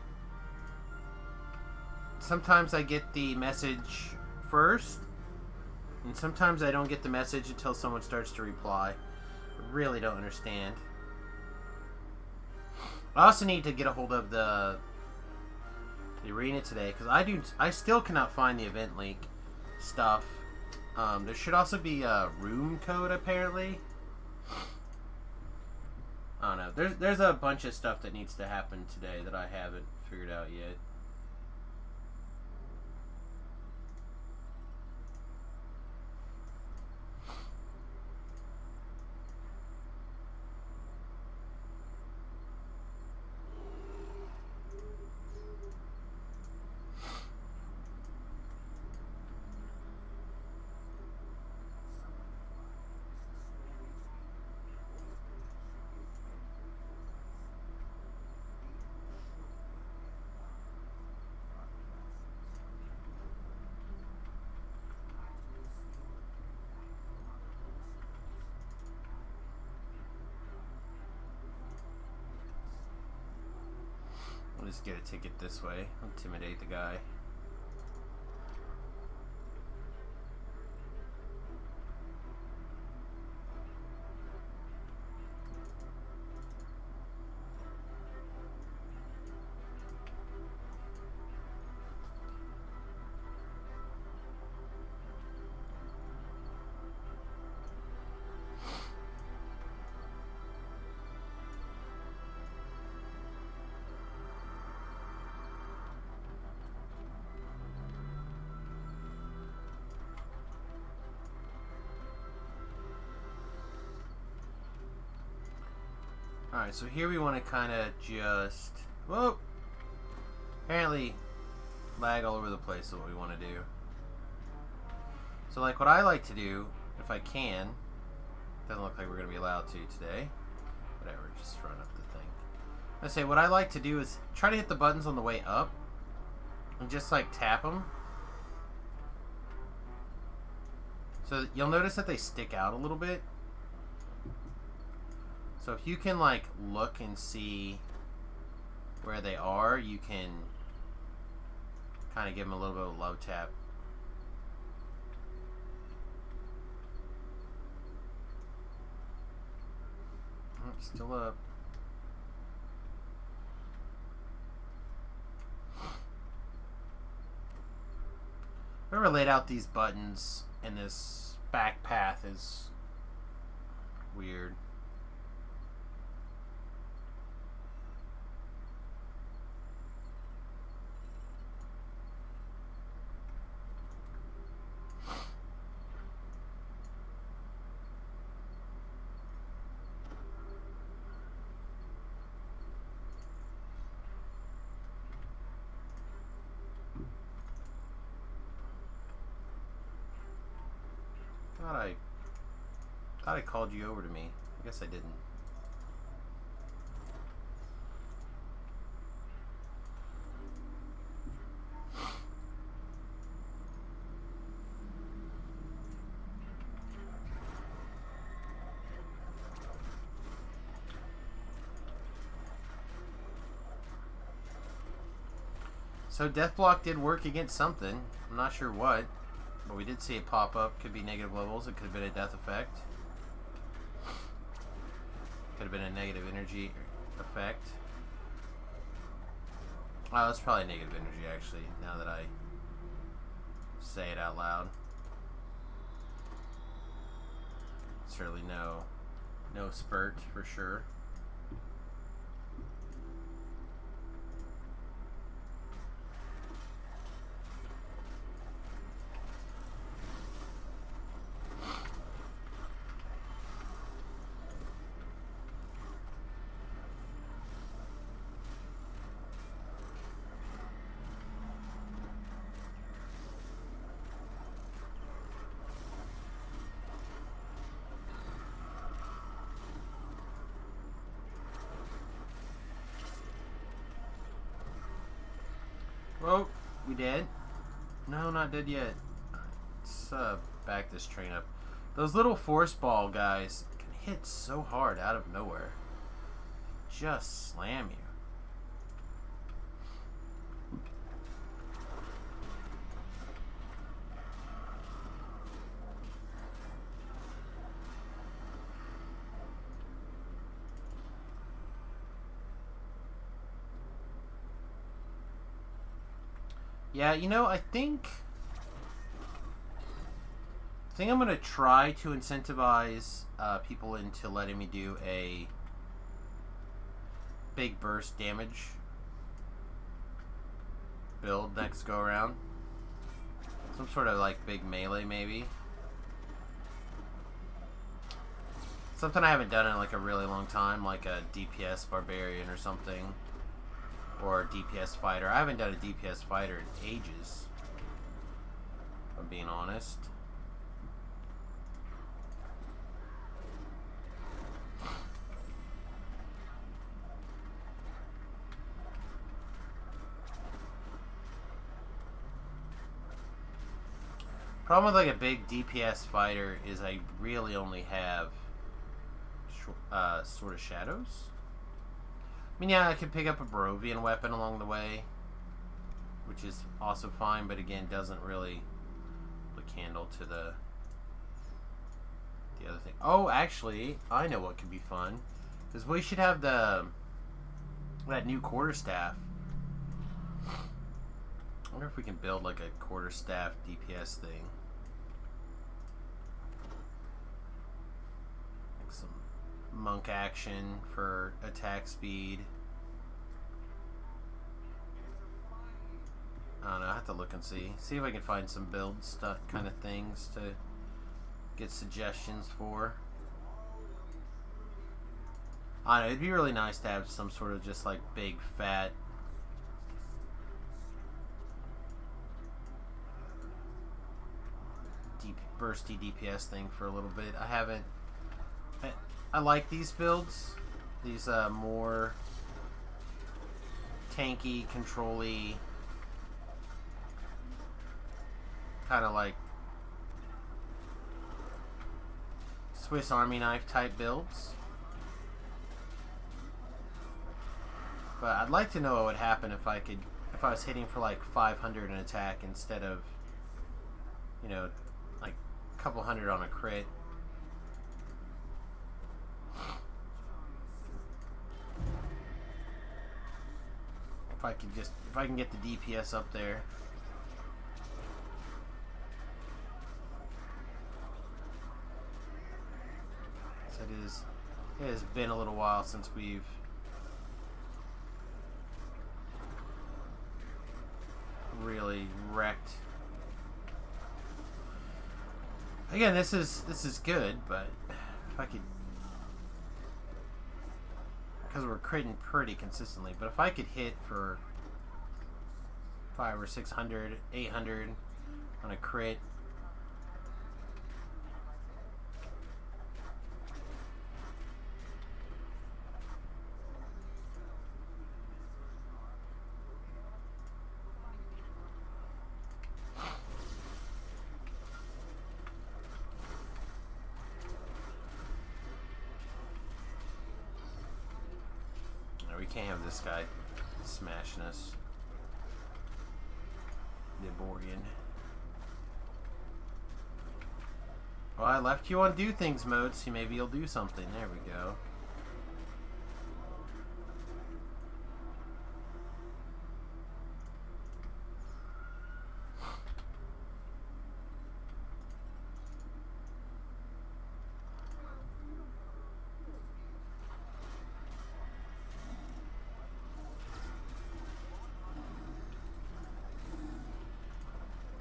Sometimes I get the message first, and sometimes I don't get the message until someone starts to reply. I really don't understand. I also need to get a hold of the arena today, because I still cannot find the event link stuff. There should also be a room code, apparently. I don't know. There's a bunch of stuff that needs to happen today that I haven't figured out yet. I'll just get a ticket this way. Intimidate the guy. Alright, so here we want to kind of just... Whoa! Apparently, lag all over the place is what we want to do. So, like, what I like to do, if I can... Doesn't look like we're going to be allowed to today. Whatever, just run up the thing. I say, what I like to do is try to hit the buttons on the way up. And just, like, tap them. So, you'll notice that they stick out a little bit. So if you can, like, look and see where they are, you can kind of give them a little bit of a love tap. Oh, still up. Whoever laid out these buttons in this back path is weird. Thought I called you over to me. I guess I didn't. So Death Block did work against something. I'm not sure what, but we did see it pop up. Could be negative levels. It could have been a death effect. Could have been a negative energy effect. Oh, that's probably negative energy, actually, now that I say it out loud. Certainly no spurt, for sure. Oh, we dead? No, not dead yet. Let's back this train up. Those little force ball guys can hit so hard out of nowhere. They just slam you. Yeah, you know, I think I'm gonna try to incentivize people into letting me do a big burst damage build next go around. Some sort of like big melee, maybe. Something I haven't done in like a really long time, like a DPS barbarian or something. Or DPS fighter. I haven't done a DPS fighter in ages, if I'm being honest. Problem with like a big DPS fighter is I really only have sort of shadows. I mean, yeah, I could pick up a Barovian weapon along the way, which is also fine, but again, doesn't really hold a candle to the other thing. Oh, actually, I know what could be fun, because we should have that new quarterstaff. I wonder if we can build like a quarterstaff DPS thing. Like some monk action for attack speed. I don't know, I have to look and see if I can find some build stuff kind of things to get suggestions for. I don't know, it'd be really nice to have some sort of just like big fat bursty DPS thing for a little bit. I like these builds. These more tanky, control-y, kind of like Swiss Army knife type builds. But I'd like to know what would happen if I was hitting for like 500 in attack instead of, you know, like a couple hundred on a crit. If I can get the DPS up there. So it has been a little while since we've really wrecked. Again, this is good, but if I could, because we're critting pretty consistently, but if I could hit for 500 or 600, 800 on a crit. We can't have this guy smashing us. Borian. Well, I left you on do things mode, so maybe you'll do something. There we go.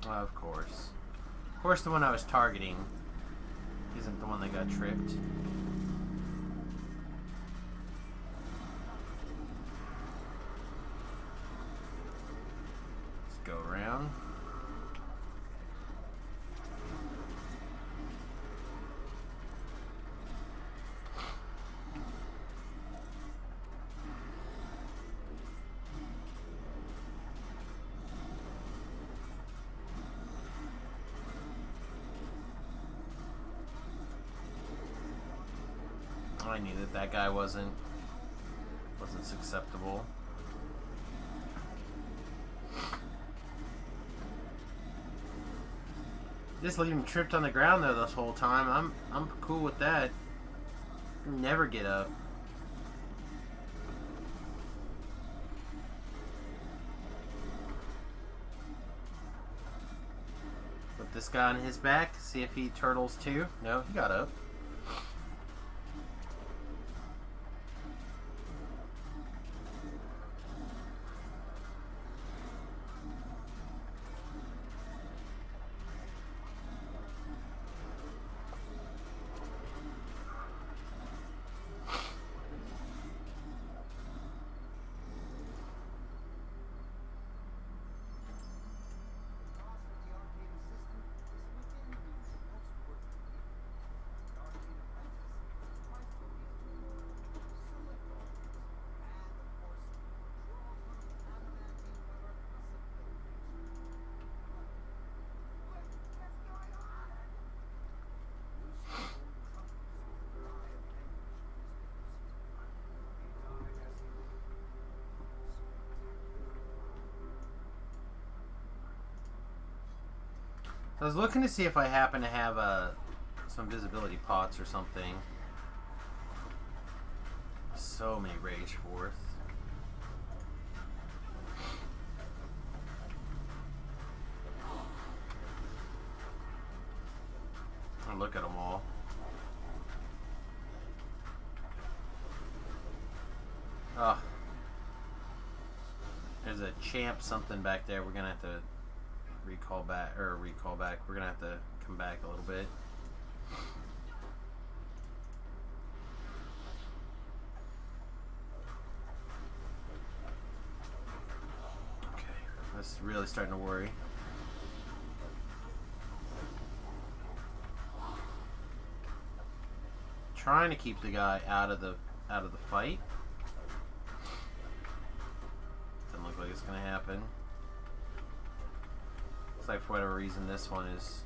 Of course. Of course, the one I was targeting isn't the one that got tripped. Let's go around. I knew that guy wasn't acceptable. Just leave him tripped on the ground though this whole time. I'm cool with that. Never get up. Put this guy on his back. See if he turtles too. No, he got up. I was looking to see if I happen to have some visibility pots or something. So many rage forth. And look at them all. Oh. There's a champ something back there. We're gonna have to recall back. We're gonna have to come back a little bit. Okay, that's really starting to worry. Trying to keep the guy out of the fight. Doesn't look like it's gonna happen. Like for whatever reason this one is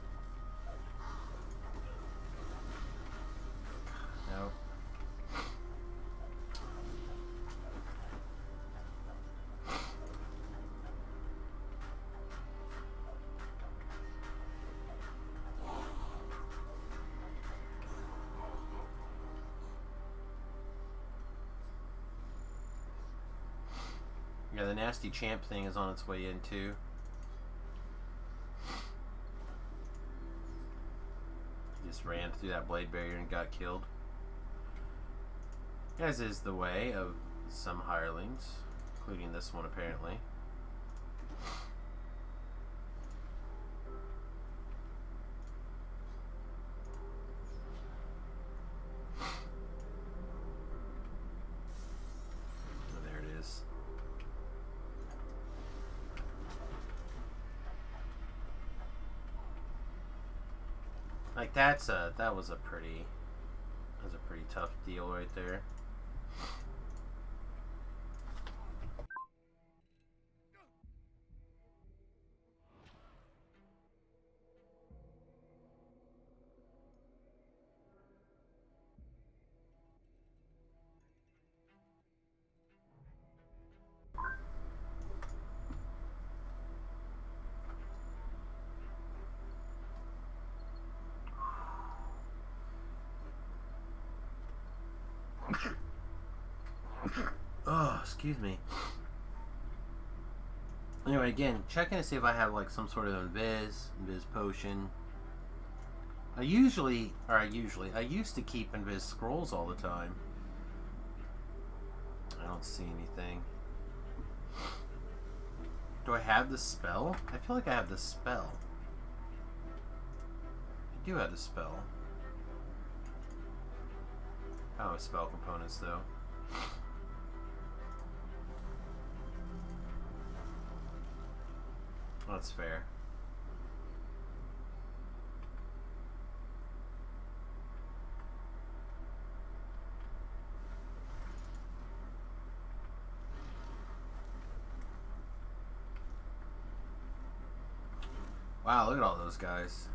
no. Yeah, the nasty champ thing is on its way in too. Ran through that blade barrier and got killed. As is the way of some hirelings, including this one apparently. Oh, there it is. Like that was a pretty tough deal right there. Oh, excuse me. Anyway, again, checking to see if I have like some sort of invis potion. I used to keep invis scrolls all the time. I don't see anything. Do I have the spell? I feel like I have the spell. I do have the spell. I don't have spell components though. That's fair. Wow, look at all those guys.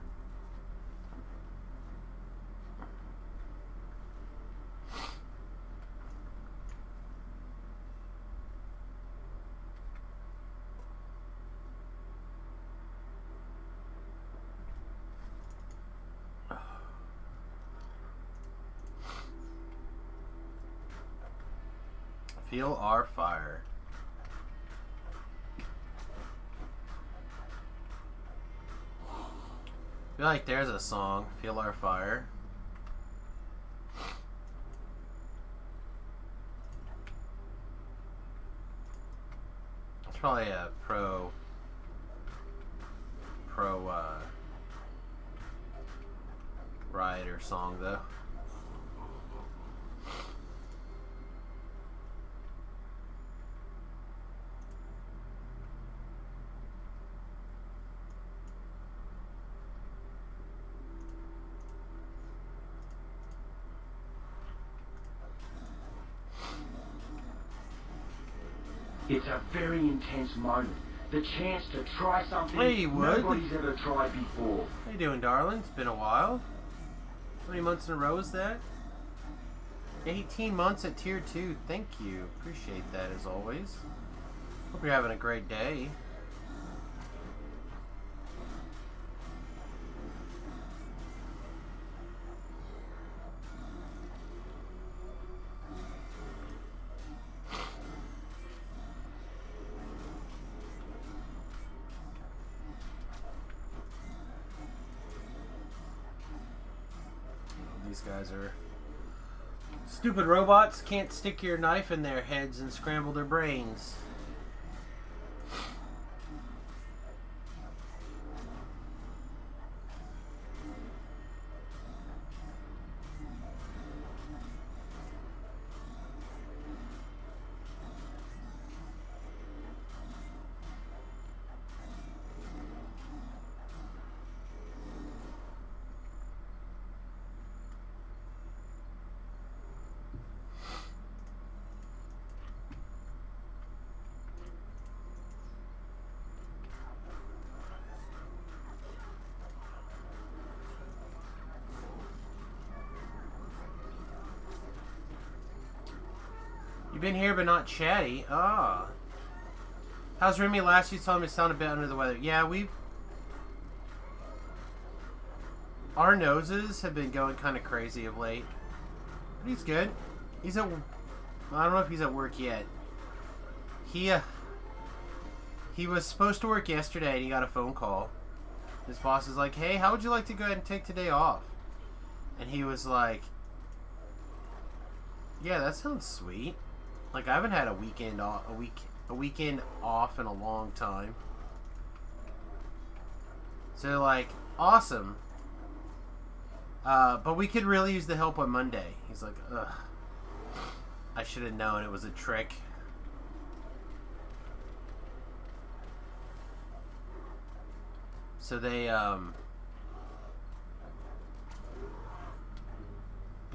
Feel our fire. I feel like there's a song, Feel Our Fire. It's probably a pro rioter song though. It's a very intense moment. The chance to try something Hey, Wood. nobody's ever tried before. How you doing, darling? It's been a while. How many months in a row is that? 18 months at tier 2. Thank you. Appreciate that as always. Hope you're having a great day. These guys are stupid robots. Can't stick your knife in their heads and scramble their brains. You've been here but not chatty. Ah. How's Remy? Last you told me sound a bit under the weather. Yeah, our noses have been going kind of crazy of late. But he's good. He's at... I don't know if he's at work yet. He was supposed to work yesterday and he got a phone call. His boss is like, hey, how would you like to go ahead and take today off? And he was like, yeah, that sounds sweet. Like, I haven't had a weekend off in a long time. So, like, awesome. But we could really use the help on Monday. He's like, ugh. I should have known it was a trick. So they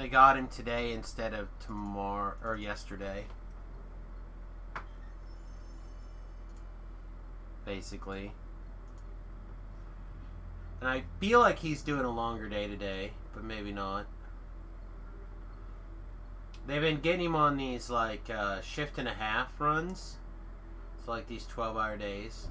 got him today instead of tomorrow or yesterday. Basically. And I feel like he's doing a longer day today, but maybe not. They've been getting him on these like shift and a half runs. So like these 12-hour days.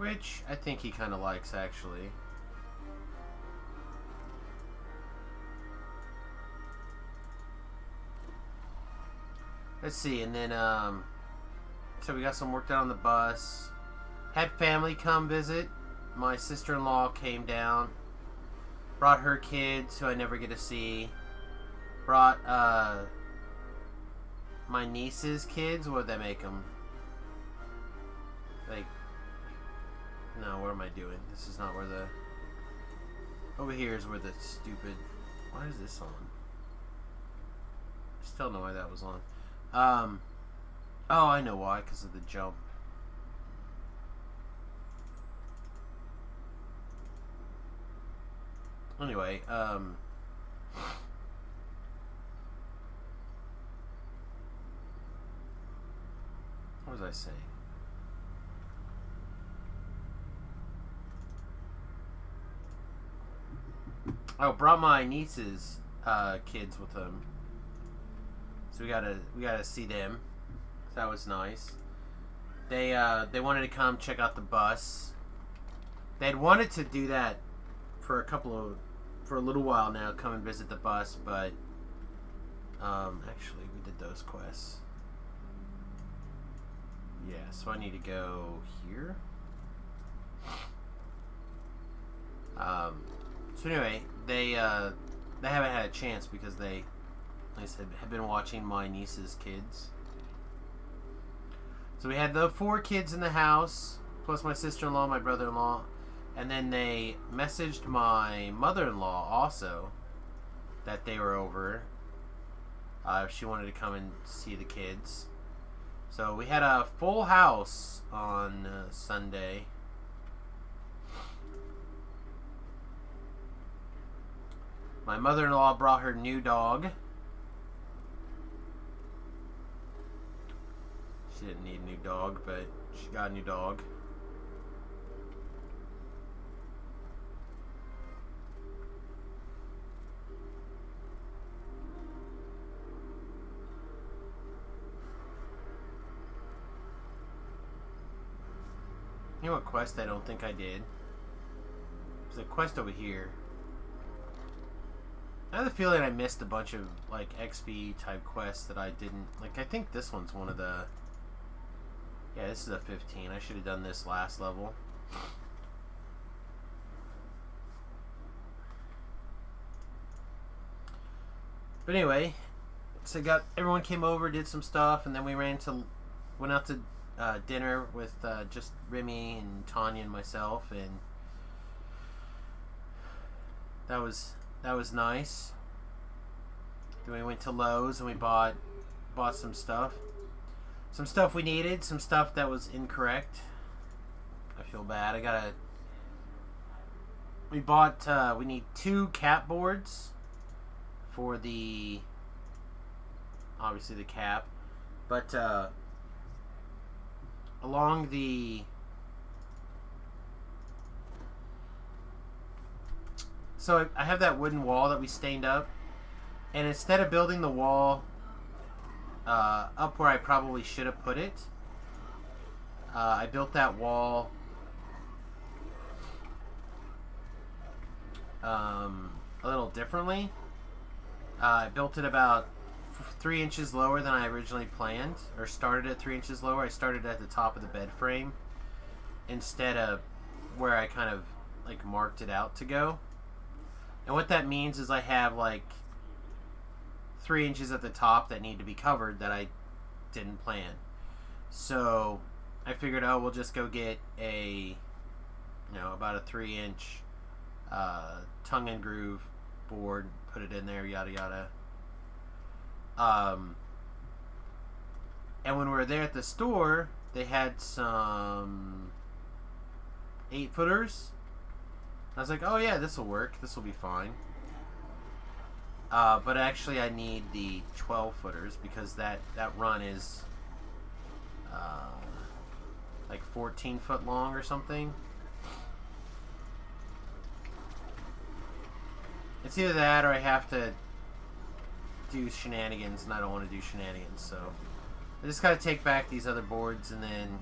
Which I think he kind of likes, actually. Let's see, and then, so we got some work done on the bus. Had family come visit. My sister-in-law came down. Brought her kids, who I never get to see. Brought, my niece's kids. What would that make them? Like, no, what am I doing? This is not where the... Over here is where the stupid... Why is this on? I still don't know why that was on. Oh, I know why, because of the jump. Anyway, what was I saying? Oh, brought my niece's kids with them. So we gotta see them. So that was nice. They wanted to come check out the bus. They had wanted to do that for a little while now, come and visit the bus, but actually we did those quests. Yeah, so I need to go here. So anyway, they haven't had a chance because they, like I said, have been watching my niece's kids. So we had the 4 kids in the house, plus my sister-in-law, my brother-in-law, and then they messaged my mother-in-law also that they were over. If she wanted to come and see the kids. So we had a full house on Sunday. My mother-in-law brought her new dog. She didn't need a new dog, but she got a new dog. You know what quest I don't think I did? There's a quest over here. I have the feeling I missed a bunch of like XP type quests that I didn't like. I think this one's one of the... Yeah, this is a 15. I should have done this last level. But anyway, so everyone came over, did some stuff, and then we went out to dinner with just Remy and Tanya and myself, and that was nice. Then we went to Lowe's and we bought some stuff. Some stuff we needed, some stuff that was incorrect. I feel bad. We need 2 cap boards for obviously the cap. But along the... So I have that wooden wall that we stained up. And instead of building the wall up where I probably should have put it, I built that wall a little differently. I built it about 3 inches lower than I originally planned, or started at 3 inches lower. I started at the top of the bed frame instead of where I kind of like marked it out to go. And what that means is I have like 3 inches at the top that need to be covered that I didn't plan. So I figured, oh, we'll just go get about a 3-inch tongue and groove board, put it in there, yada yada. And when we were there at the store, they had some 8-footers. I was like, oh yeah, this will work. This will be fine. But actually I need the 12-footers because that run is like 14 foot long or something. It's either that or I have to do shenanigans, and I don't want to do shenanigans, so I just gotta take back these other boards and then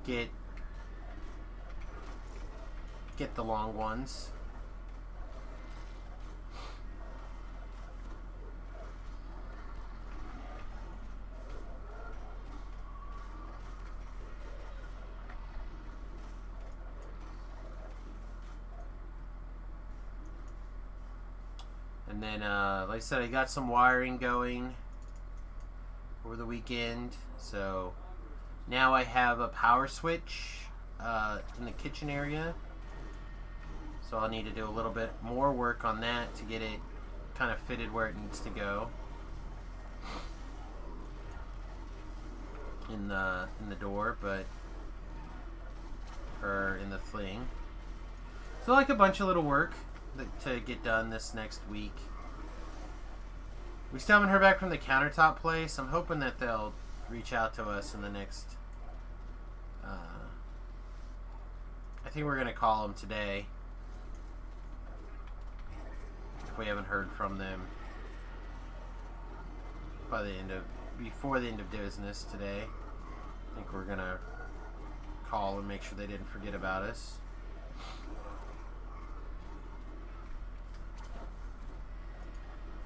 get the long ones. And then, like I said, I got some wiring going over the weekend. So now I have a power switch in the kitchen area. So I'll need to do a little bit more work on that to get it kind of fitted where it needs to go in the door, or in the thing. So like a bunch of little work to get done this next week. We still haven't heard back from the countertop place. I'm hoping that they'll reach out to us in the next... I think we're going to call them today. If we haven't heard from them before the end of business today. I think we're going to call and make sure they didn't forget about us.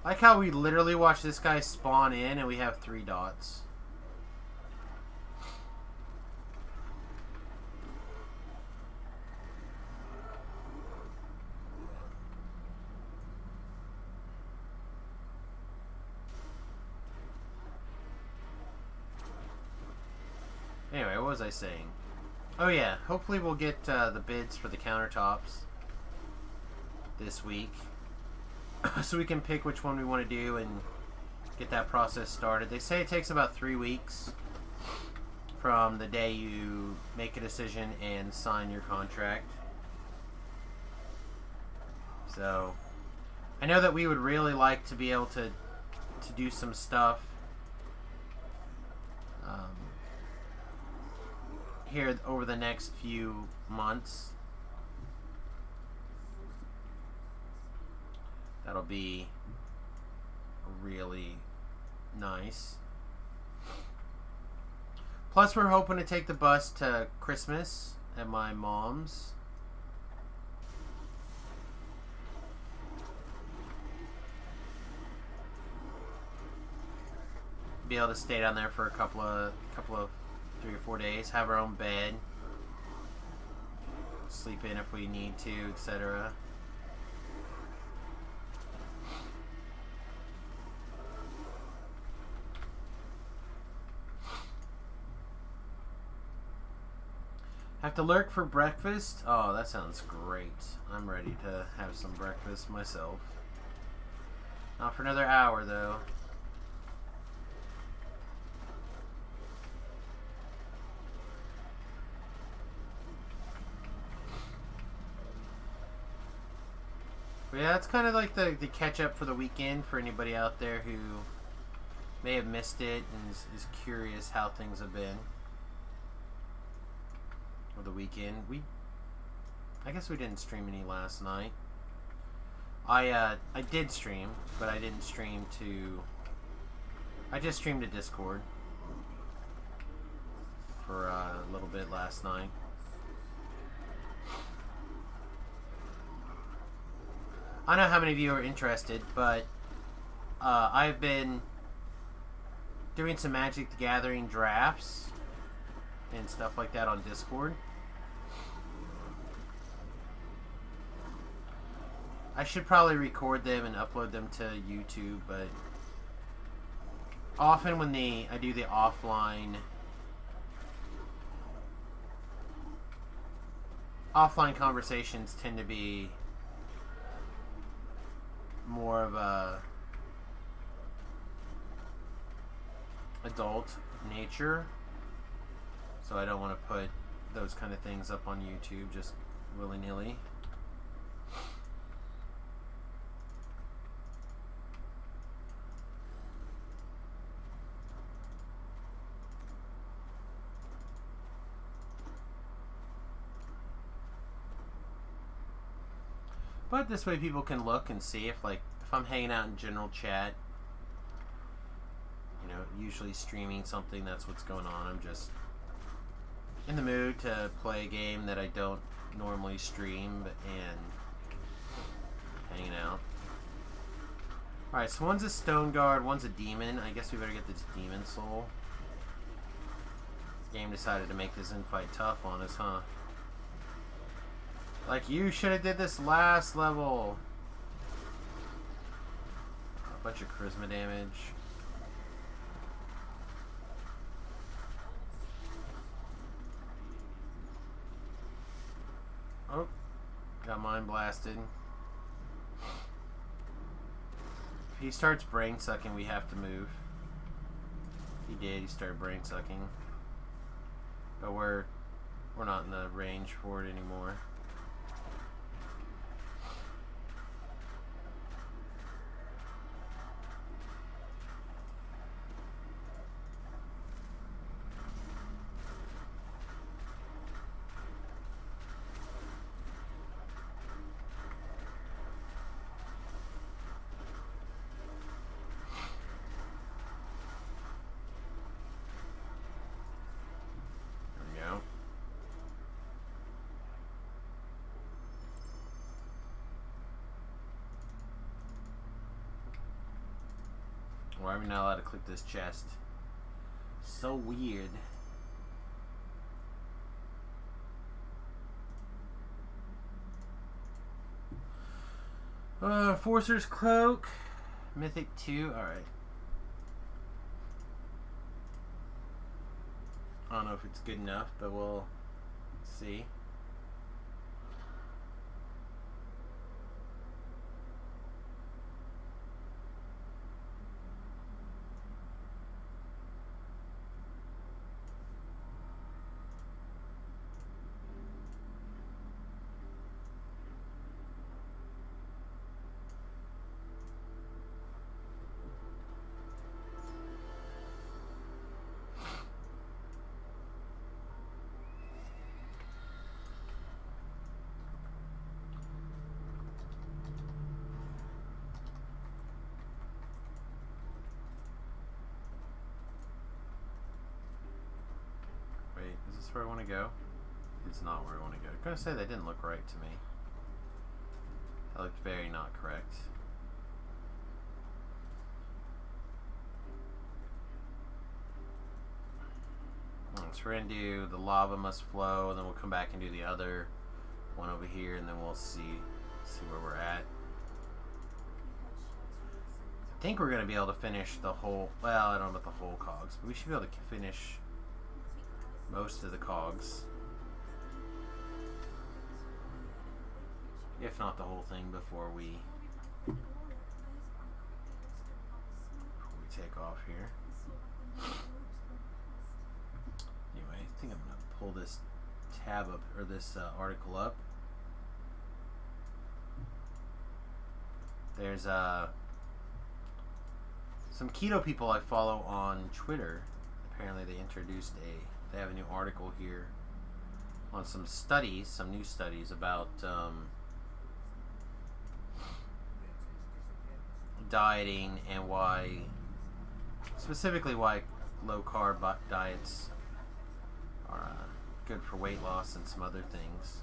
I like how we literally watch this guy spawn in and we have 3 dots. Anyway, what was I saying? Oh yeah, hopefully we'll get the bids for the countertops this week. So we can pick which one we want to do and get that process started. They say it takes about 3 weeks from the day you make a decision and sign your contract. So I know that we would really like to be able to do some stuff here over the next few months. That'll be really nice. Plus, we're hoping to take the bus to Christmas at my mom's. Be able to stay down there for a couple of 3 or 4 days. Have our own bed. Sleep in if we need to, etc. Have to lurk for breakfast? Oh, that sounds great. I'm ready to have some breakfast myself. Not for another hour, though. But yeah, that's kind of like the catch-up for the weekend for anybody out there who may have missed it and is curious how things have been. The weekend. I guess we didn't stream any last night. I did stream, but I didn't stream to... I just streamed to Discord for a little bit last night. I don't know how many of you are interested, but I've been doing some Magic the Gathering drafts and stuff like that on Discord. I should probably record them and upload them to YouTube, but often when I do the offline conversations tend to be more of a adult nature. So I don't want to put those kind of things up on YouTube just willy-nilly. But this way people can look and see if I'm hanging out in general chat, you know, usually streaming something, that's what's going on. I'm just in the mood to play a game that I don't normally stream and hanging out. Alright, so one's a stone guard, one's a demon. I guess we better get this demon soul. This game decided to make this infight tough on us, huh? Like, you should have did this last level. A bunch of charisma damage. Oh, got mine blasted. If he starts brain sucking, we have to move. He did, he started brain sucking. But we're not in the range for it anymore. Why are we not allowed to click this chest? So weird. Forcer's Cloak. Mythic 2. Alright. I don't know if it's good enough, but we'll see. Is this where I want to go? It's not where I want to go. I'm going to say that didn't look right to me. That looked very not correct. So we're going to do the lava must flow, and then we'll come back and do the other one over here, and then we'll see where we're at. I think we're going to be able to finish the whole, well, I don't know about the whole cogs, but we should be able to finish most of the cogs, if not the whole thing, before we take off here. Anyway, I think I'm gonna pull this tab up, or this article up. There's some keto people I follow on Twitter. Apparently they introduced they have a new article here on some studies, some new studies about dieting and why, specifically why low carb diets are good for weight loss and some other things.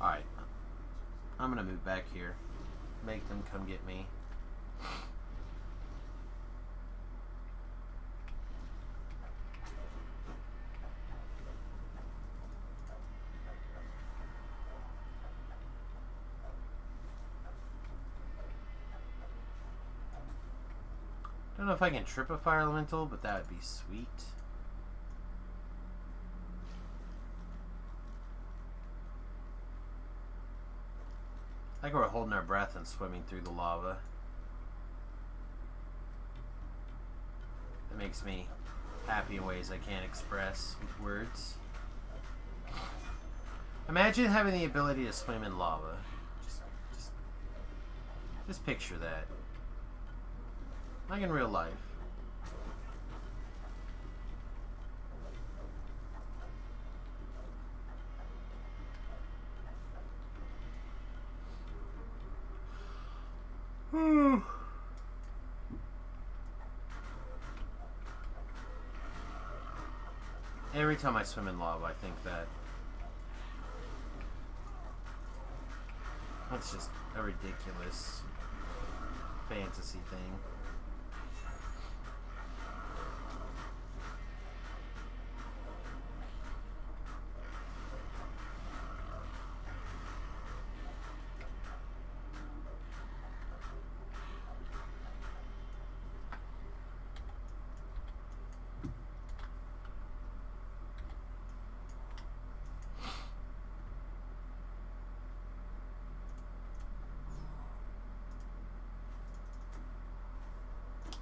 Alright, I'm gonna move back here. Make them come get me. Don't know if I can trip a fire elemental, but that would be sweet. Like we're holding our breath and swimming through the lava. It makes me happy in ways I can't express with words. Imagine having the ability to swim in lava. Just picture that. Like in real life. Every time I swim in lava, I think that. That's just a ridiculous fantasy thing.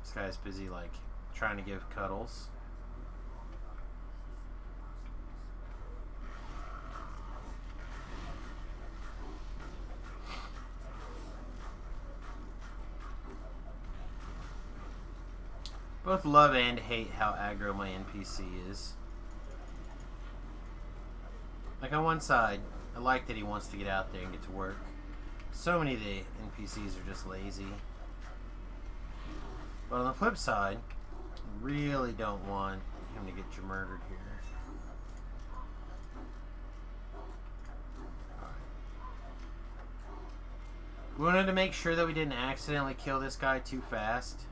This guy's busy, like, trying to give cuddles. Both love and hate how aggro my NPC is. Like, on one side, I like that he wants to get out there and get to work. So many of the NPCs are just lazy. But on the flip side, I really don't want him to get you murdered here. Alright. We wanted to make sure that we didn't accidentally kill this guy too fast.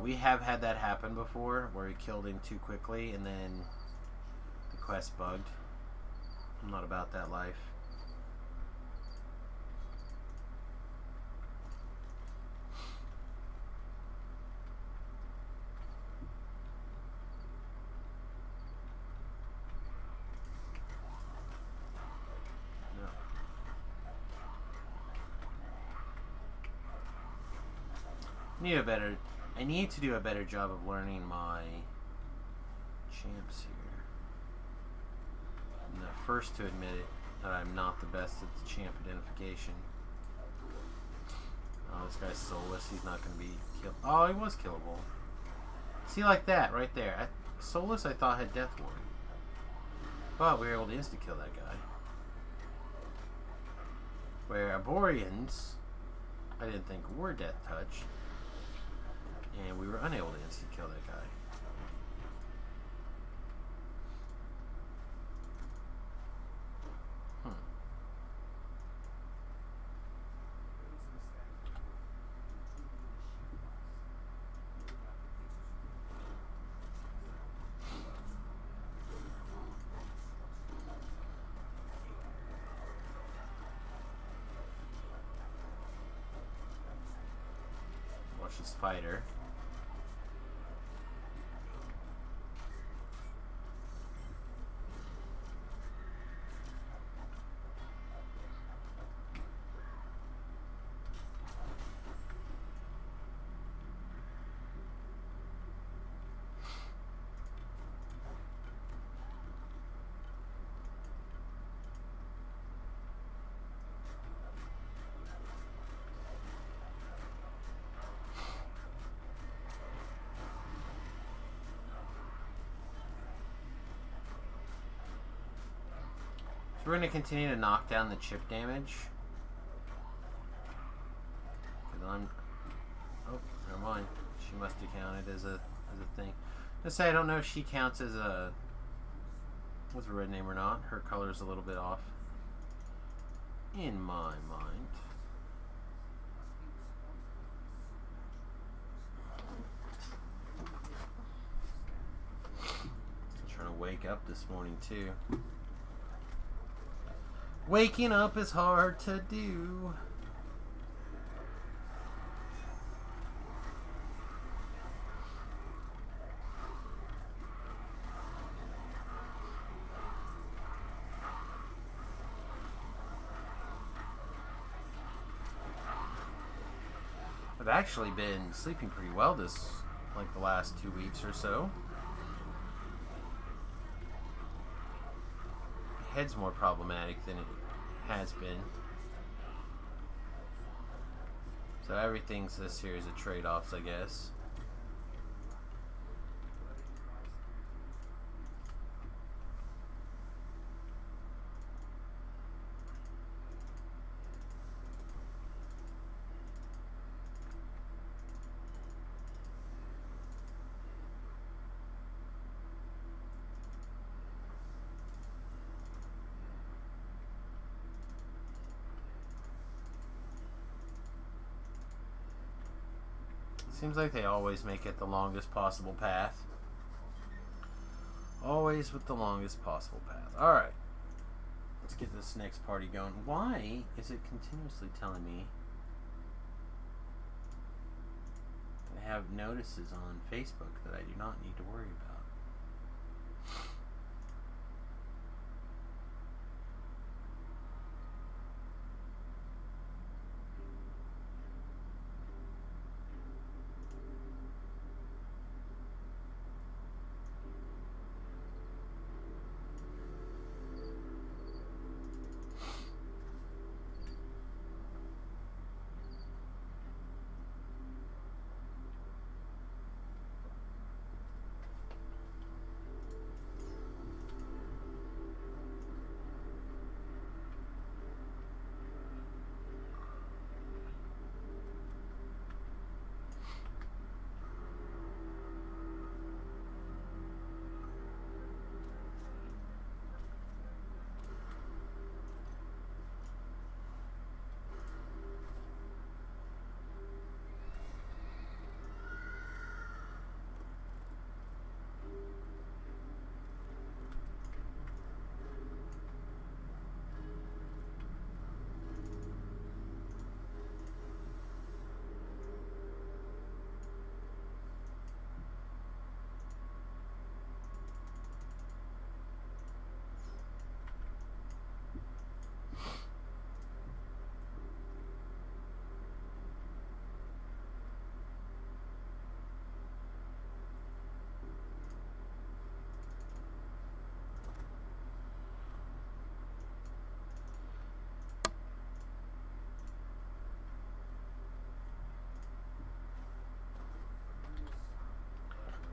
We have had that happen before, where we killed him too quickly and then the quest bugged. I'm not about that life. I need to do a better job of learning my champs here. I'm the first to admit it, that I'm not the best at the champ identification. Oh, this guy's soulless. He's not going to be killed. Oh, he was killable. See, like that, right there. Soulless, I thought, had Death Ward. But we were able to insta-kill that guy. Where Aborians, I didn't think were Death Touch. And we were unable to insta-kill that guy. Watch the spider. So we're going to continue to knock down the chip damage. Oh, never mind. She must have counted as a thing. Let's say I don't know if she counts as a red name or not. Her color is a little bit off in my mind. Still trying to wake up this morning too. Waking up is hard to do. I've actually been sleeping pretty well the last 2 weeks or so. Head's more problematic than it has been. So everything's a series of trade-offs, I guess. Seems like they always make it the longest possible path. Always with the longest possible path. Alright. Let's get this next party going. Why is it continuously telling me that I have notices on Facebook that I do not need to worry about?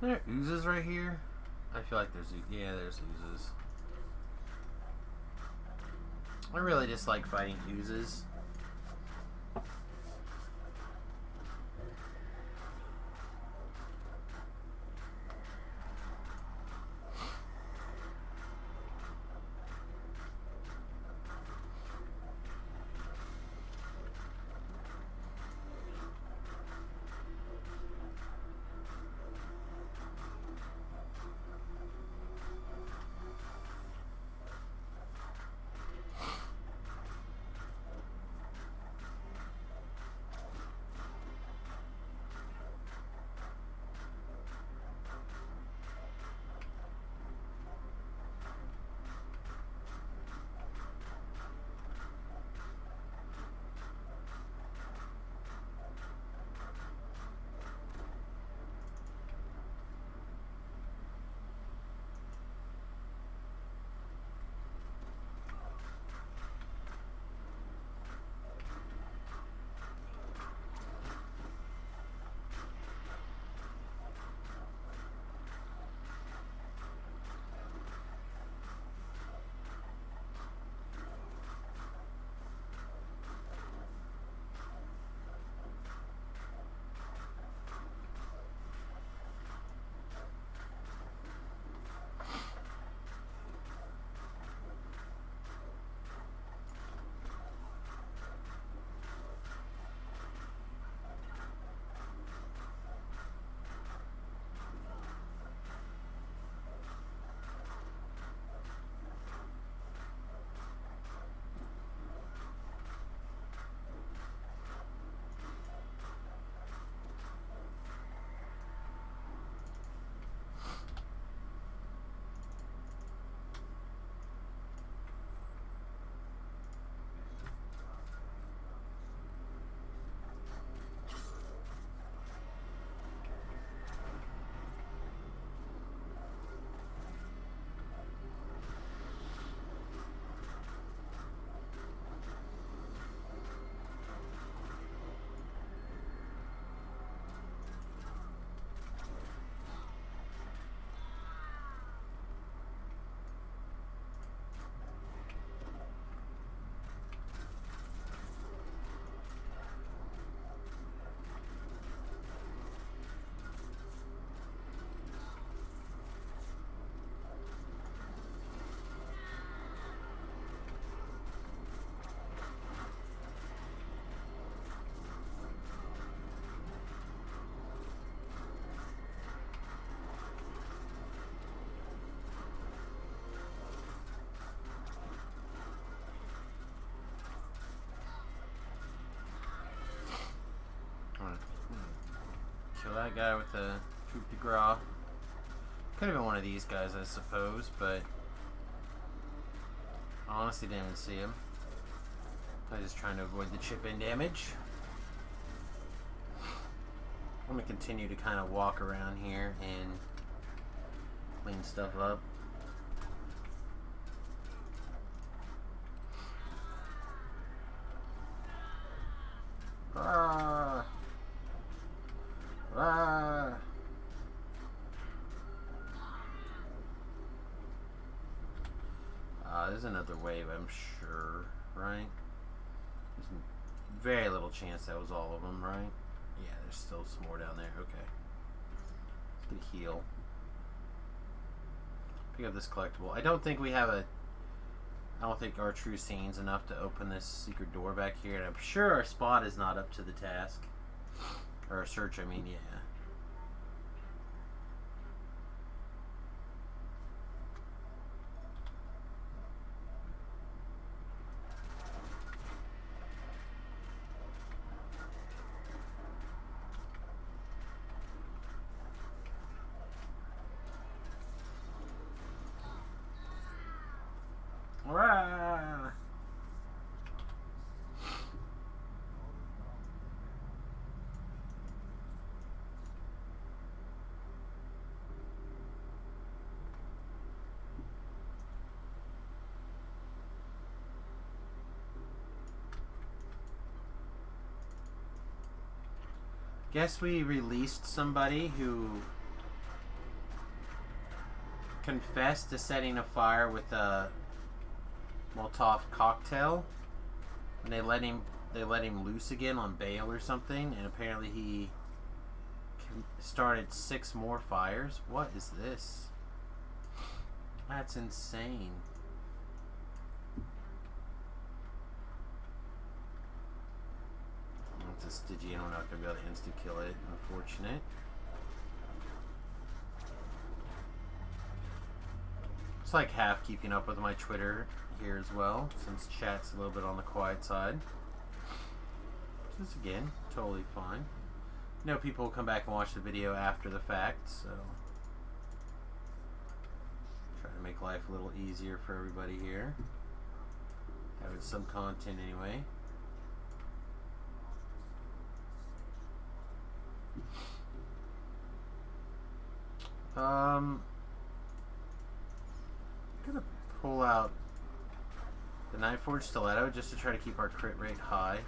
There are oozes right here. I feel like there's oozes. I really dislike fighting oozes. that guy with the coup de grace. Could have been one of these guys, I suppose, but I honestly didn't even see him. I was just trying to avoid the chip-in damage. I'm going to continue to kind of walk around here and clean stuff up. Ah. Ah. There's another wave, I'm sure, right? There's very little chance that was all of them, right? Yeah, there's still some more down there. Okay. Let's get a heal. Pick up this collectible. I don't think we have a... I don't think our true scene's enough to open this secret door back here. And I'm sure our spot is not up to the task. Or our search, I mean, yeah. Rah! Guess we released somebody who confessed to setting a fire with a Molotov cocktail, and they let him loose again on bail or something, and apparently he started 6 more fires. What is this? That's insane. It's a Stygian. I'm not gonna be able to insta kill it. Unfortunate. It's like half keeping up with my Twitter here as well, since chat's a little bit on the quiet side. Which is, again, totally fine. You know, people will come back and watch the video after the fact, so try to make life a little easier for everybody here. Having some content anyway. I'm gonna pull out the Nightforge Stiletto just to try to keep our crit rate high.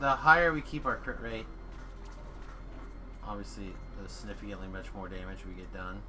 The higher we keep our crit rate, obviously the significantly much more damage we get done.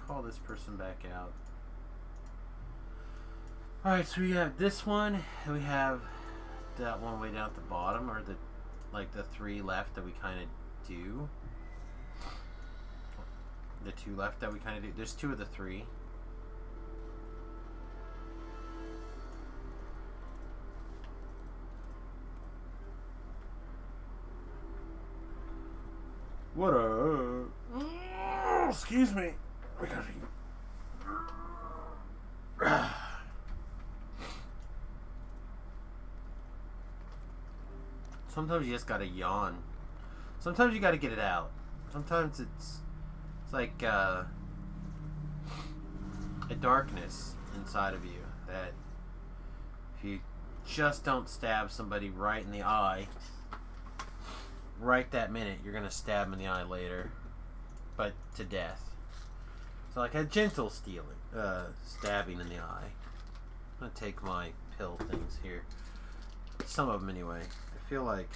Call this person back out. Alright, so we have this one, and we have that one way down at the bottom, or the 3 left that we kind of do. The 2 left that we kind of do. There's 2 of the 3. What excuse me. We gotta eat. Sometimes you just gotta yawn. Sometimes you gotta get it out. Sometimes it's like a darkness inside of you that if you just don't stab somebody right in the eye, right that minute, you're gonna stab them in the eye later, but to death. So like a gentle stabbing in the eye. I'm gonna take my pill things here. Some of them anyway. I feel like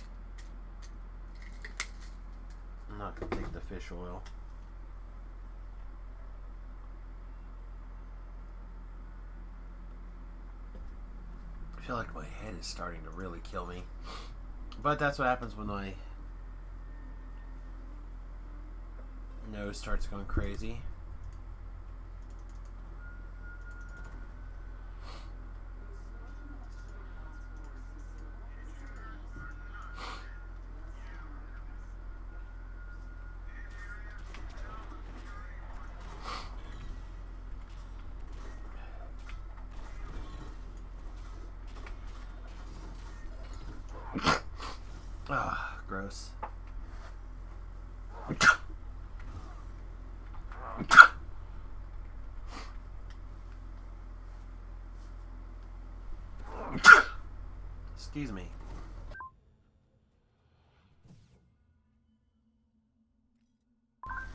I'm not gonna take the fish oil. I feel like my head is starting to really kill me. But that's what happens when my nose starts going crazy. Ah, gross. Excuse me.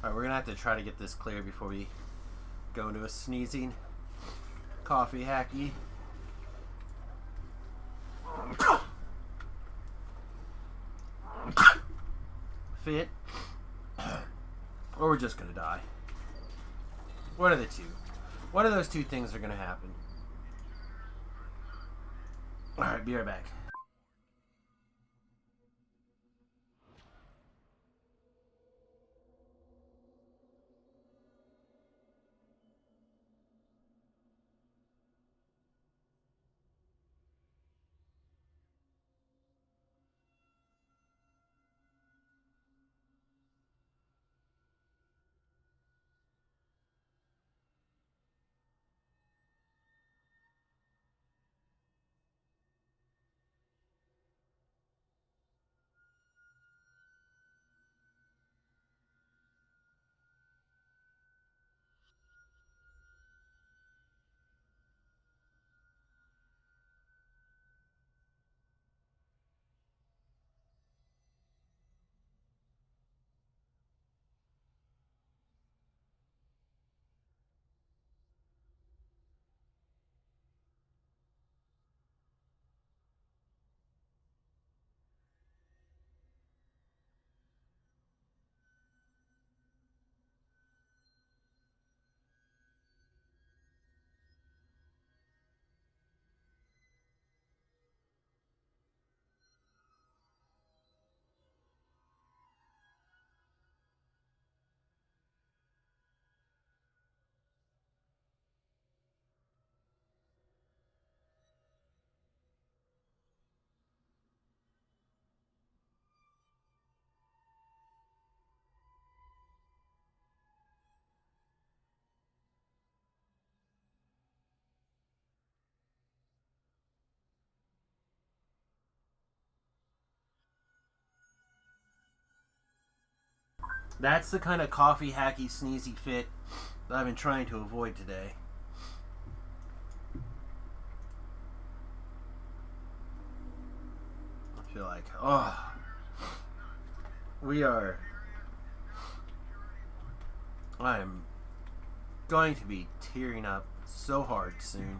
Alright, we're gonna have to try to get this clear before we go into a sneezing coffee hacky. Fit. Or we're just gonna die. What are the two? One of those two things are gonna happen. Alright, be right back. That's the kind of coffee hacky sneezy fit that I've been trying to avoid today. I feel like, oh, I am going to be tearing up so hard soon.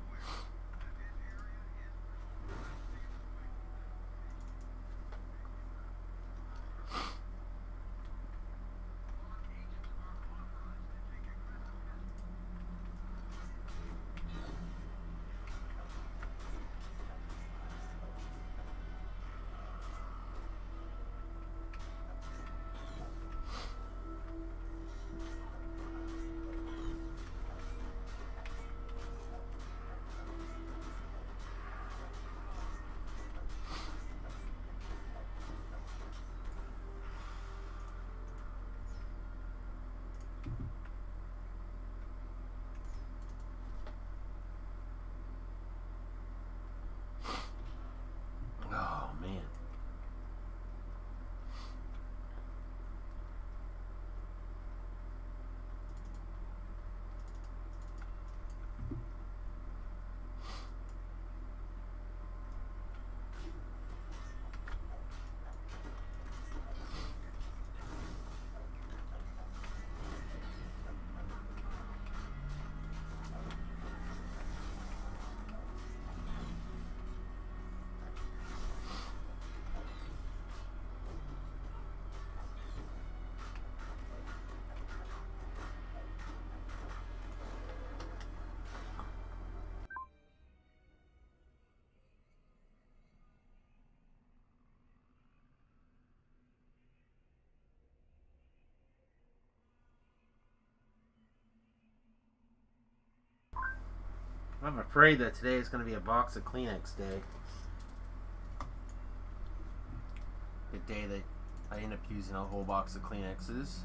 I'm afraid that today is going to be a box of Kleenex day. The day that I end up using a whole box of Kleenexes.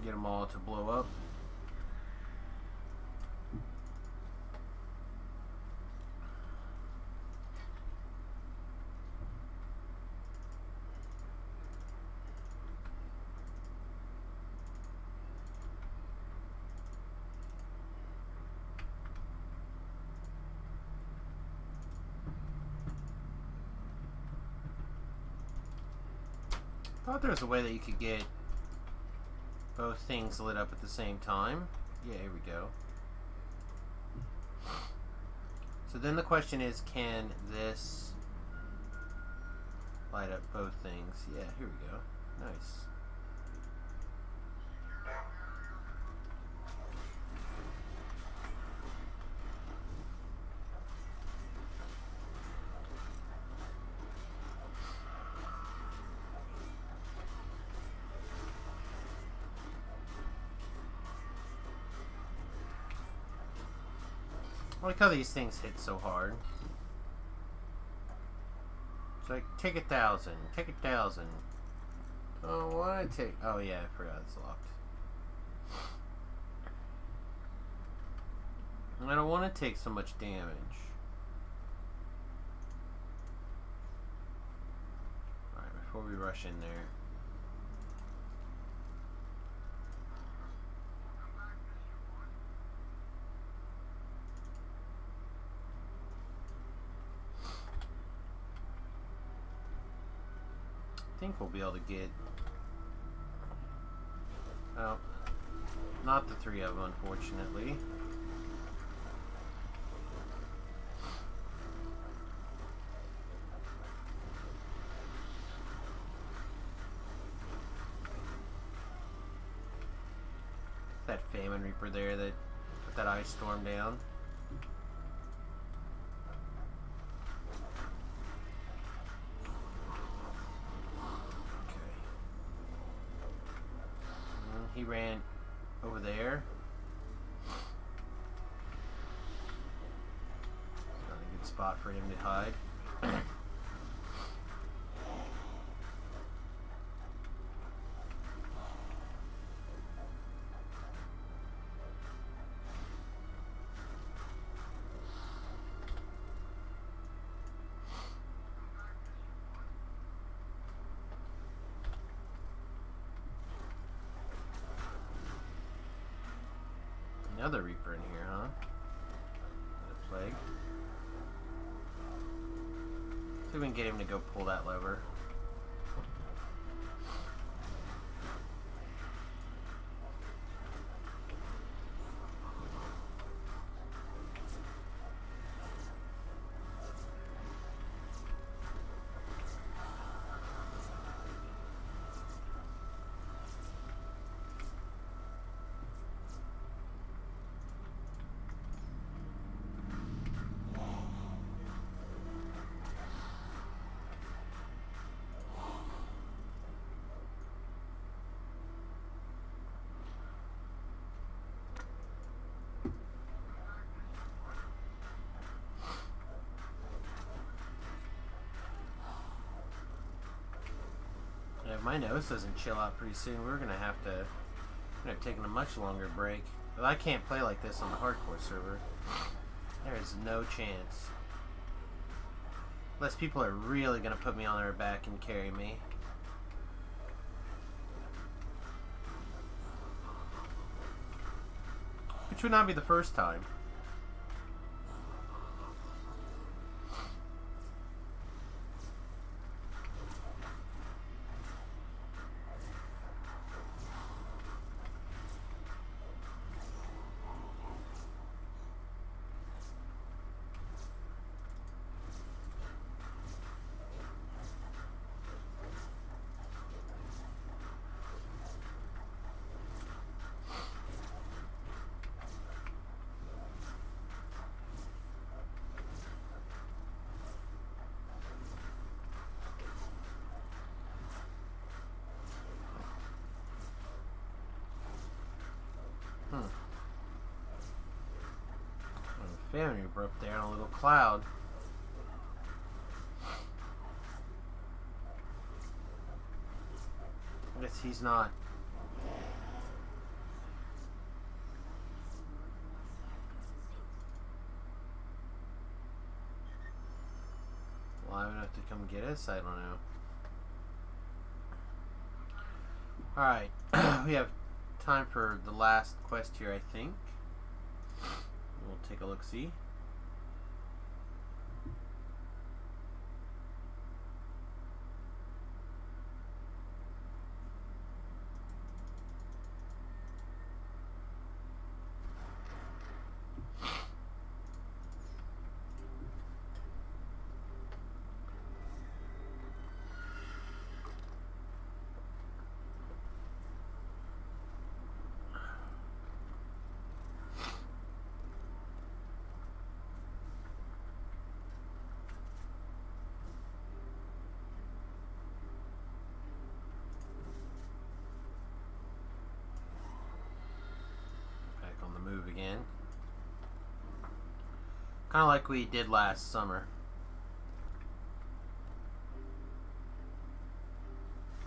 Get them all to blow up. I thought there was a way that you could get both things lit up at the same time. Yeah, here we go. So then the question is, can this light up both things? Yeah, here we go. Nice. I like how these things hit so hard. It's like, take 1,000, take 1,000. Oh, why take? Oh yeah, I forgot it's locked. I don't want to take so much damage. Alright, before we rush in there. I think we'll be able to get, well, not the 3 of them, unfortunately. That Famine Reaper there that put that ice storm down. He ran over there. Not a good spot for him to hide. Another Reaper in here, huh? Another Plague. See if we can get him to go pull that lever. If my nose doesn't chill out pretty soon, we're gonna have to end up taking a much longer break. But I can't play like this on the hardcore server. There is no chance. Unless people are really gonna put me on their back and carry me. Which would not be the first time. Family group up there on a little cloud. I guess he's not. Well, I would have to come get us. I don't know. Alright. We have time for the last quest here, I think. We'll take a look-see. Move again. Kind of like we did last summer.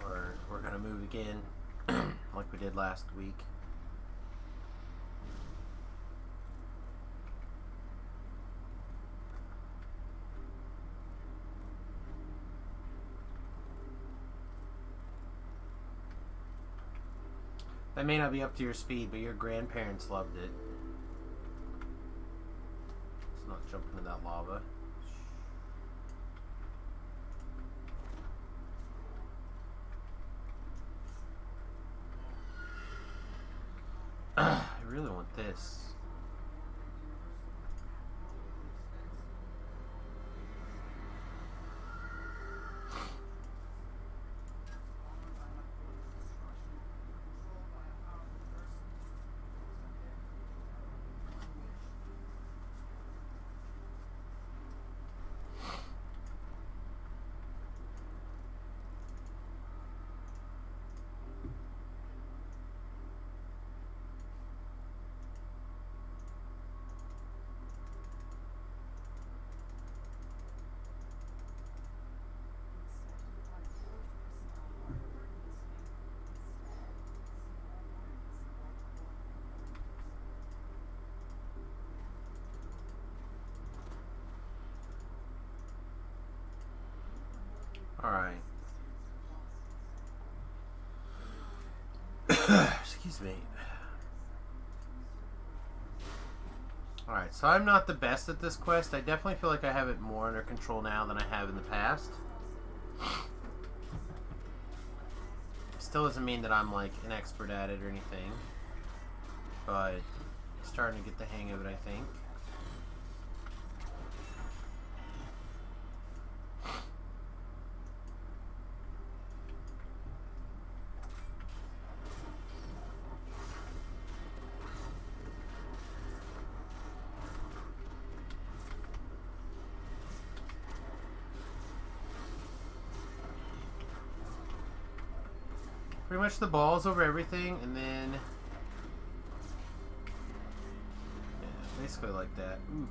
Or we're going to move again like we did last week. That may not be up to your speed, but your grandparents loved it. Let's not jump into that lava. I really want this. Alright. Excuse me. Alright, so I'm not the best at this quest. I definitely feel like I have it more under control now than I have in the past. Still doesn't mean that I'm like an expert at it or anything. But starting to get the hang of it, I think. Pretty much the balls over everything, and then yeah, basically like that. Ooh.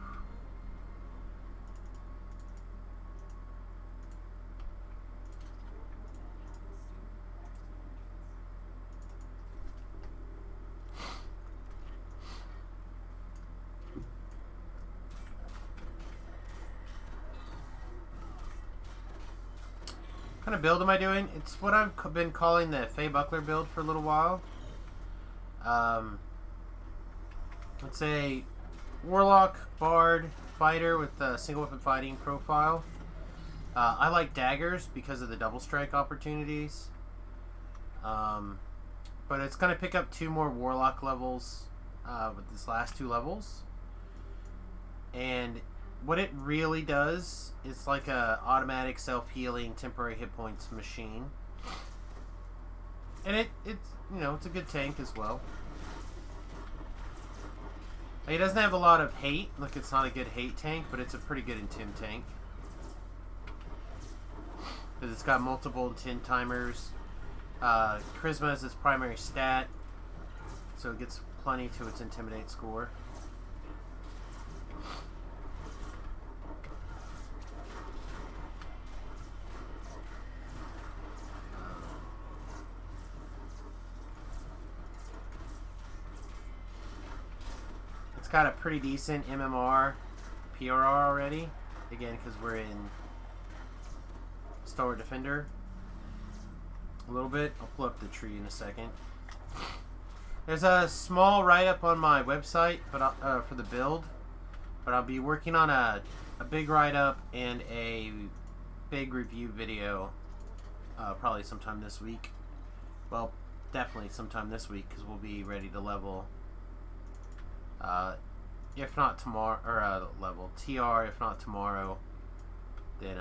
What kind of build am I doing? It's what I've been calling the Faye Buckler build for a little while. It's a Warlock, Bard, Fighter with a single weapon fighting profile. I like daggers because of the double strike opportunities. But it's going to pick up 2 more Warlock levels with this last 2 levels. And what it really does, it's like a automatic self-healing temporary hit points machine. And it's you know, it's a good tank as well. He doesn't have a lot of hate. Like, it's not a good hate tank, but it's a pretty good intim tank. Because it's got multiple intim timers. Charisma is its primary stat. So it gets plenty to its Intimidate score. It's got a pretty decent MMR, PRR already. Again, because we're in Stalwart Defender. A little bit. I'll pull up the tree in a second. There's a small write-up on my website, but for the build. But I'll be working on a big write-up and a big review video probably sometime this week. Well, definitely sometime this week, because we'll be ready to level. If not tomorrow, or level TR, if not tomorrow, then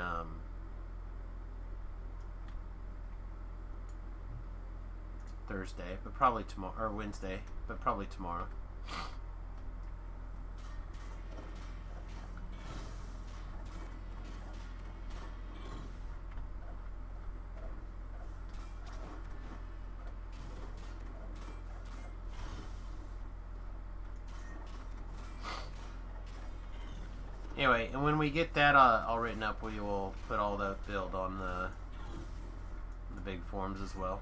Thursday, but probably tomorrow, or Wednesday, but probably tomorrow. Anyway, and when we get that all written up, we will put all the build on the big forums as well.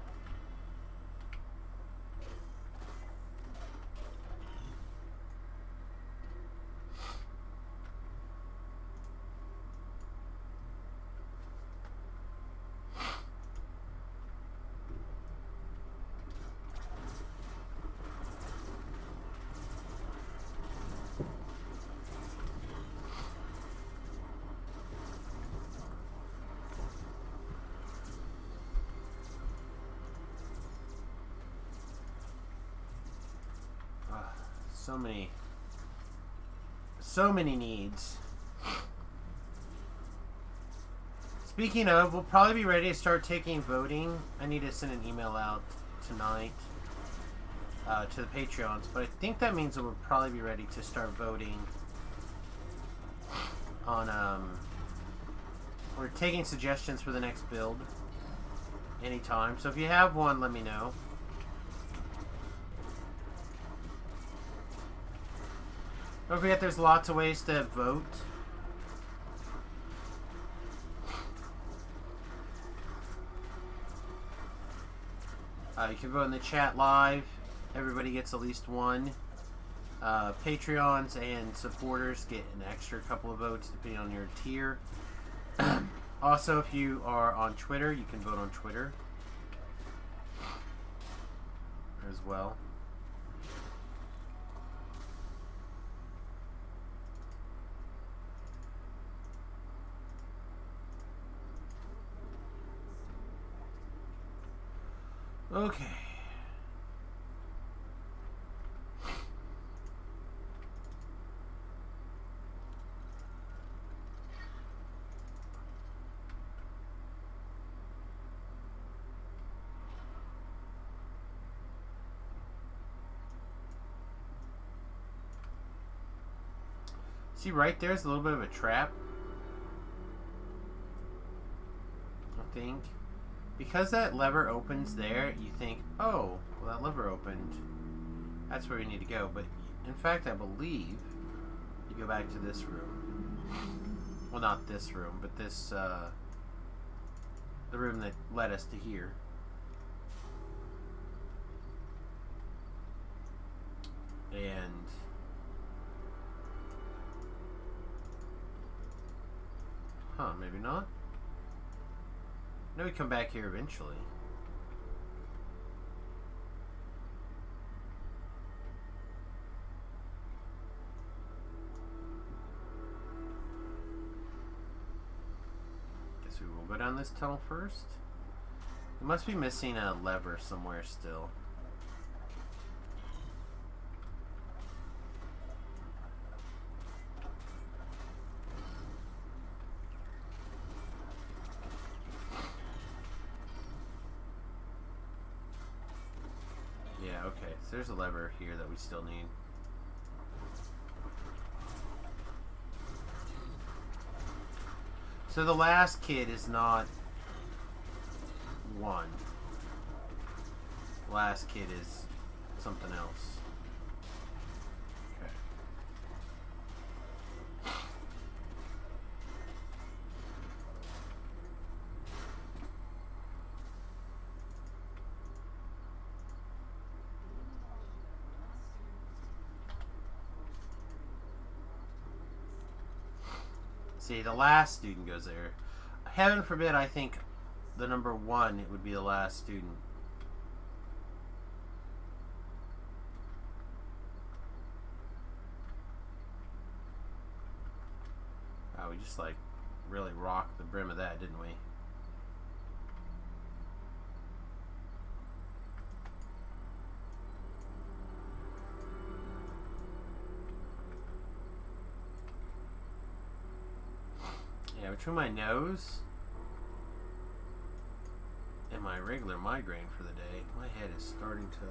So many needs. Speaking of, we'll probably be ready to start taking voting. I need to send an email out tonight to the Patreons, but I think that means that we'll probably be ready to start voting on we're taking suggestions for the next build anytime. So if you have one, let me know. Don't forget there's lots of ways to vote. You can vote in the chat live. Everybody gets at least one. Patreons and supporters get an extra couple of votes depending on your tier. Also, if you are on Twitter, you can vote on Twitter as well. Okay. See, right there's a little bit of a trap, I think. Because that lever opens there, you think, oh, well, that lever opened. That's where we need to go. But in fact, I believe you go back to this room. Well, not this room, but this, the room that led us to here. And maybe not. No, we come back here eventually. Guess we will go down this tunnel first. We must be missing a lever somewhere still. Okay, so there's a lever here that we still need. So the last kid is not 1. The last kid is something else. Okay. See, the last student goes there. Heaven forbid, I think the number 1, it would be the last student. Wow, we just like really rocked the brim of that, didn't we? Yeah, between my nose and my regular migraine for the day, my head is starting to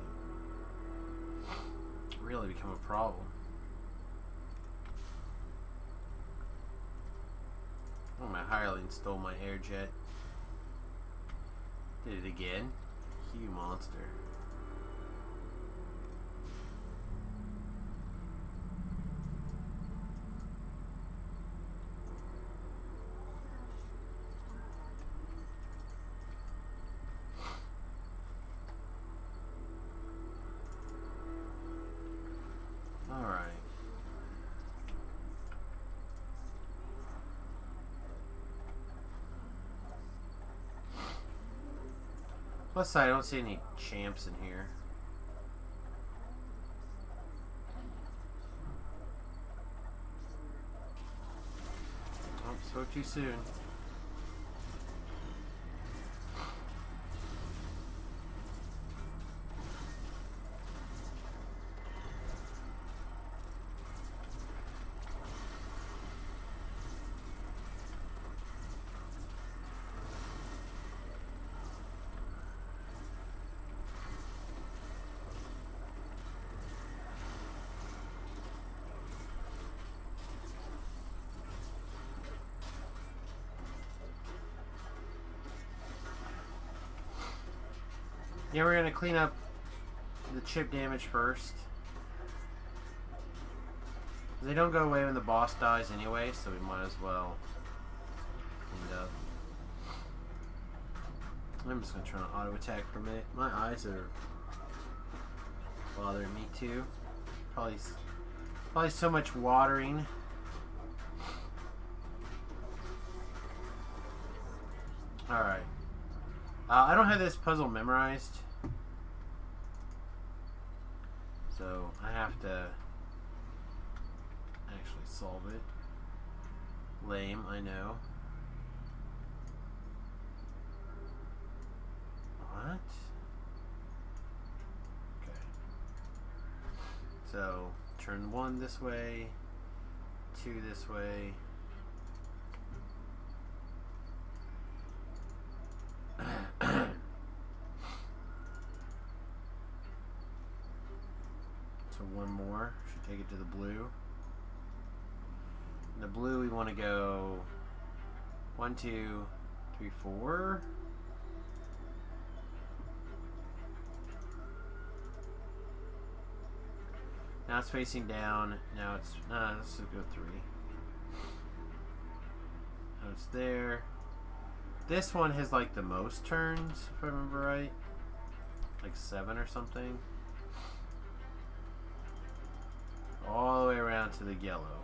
really become a problem. Oh, my hireling stole my air jet. Did it again. You monster. Alright. Plus side, I don't see any champs in here. Oh, spoke too soon. Yeah, we're gonna clean up the chip damage first. They don't go away when the boss dies anyway, so we might as well clean it up. I'm just gonna try to auto attack for a minute. My eyes are bothering me too. Probably so much watering. Alright. I don't have this puzzle memorized, so I have to actually solve it. Lame, I know. What? Okay. So, turn 1 this way, 2 this way. So 1 more should take it to the blue. In the blue we want to go 1, 2, 3, 4. Now it's facing down. Now it's let's just go 3. Now it's there. This one has like the most turns, if I remember right. Like 7 or something. All the way around to the yellow.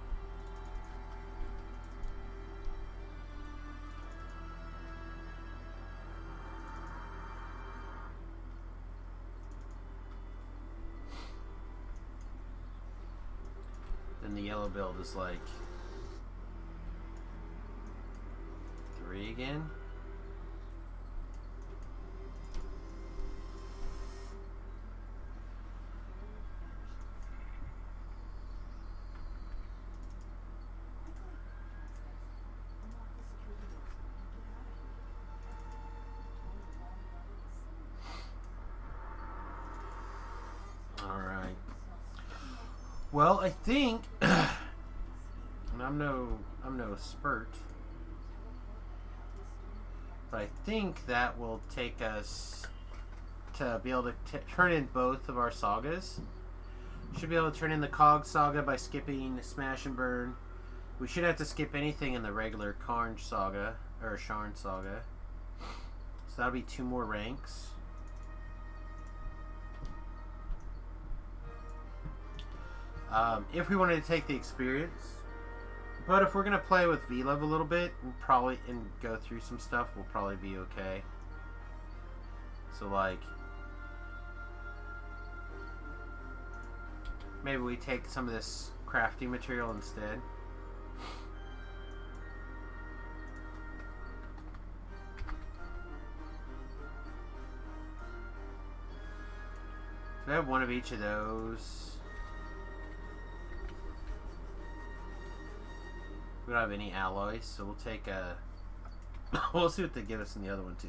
Then the yellow build is like 3 again. Well, I think, and I'm no spurt, but I think that will take us to be able to turn in both of our sagas. Should be able to turn in the Cog Saga by skipping Smash and Burn. We should have to skip anything in the regular Karn Saga, or Sharn Saga. So that'll be 2 more ranks. If we wanted to take the experience. But if we're going to play with V-Love a little bit, we'll probably, and go through some stuff, we'll probably be okay. So like, maybe we take some of this crafting material instead. So I have one of each of those. We don't have any alloys, so we'll take a... we'll see what they give us in the other one too.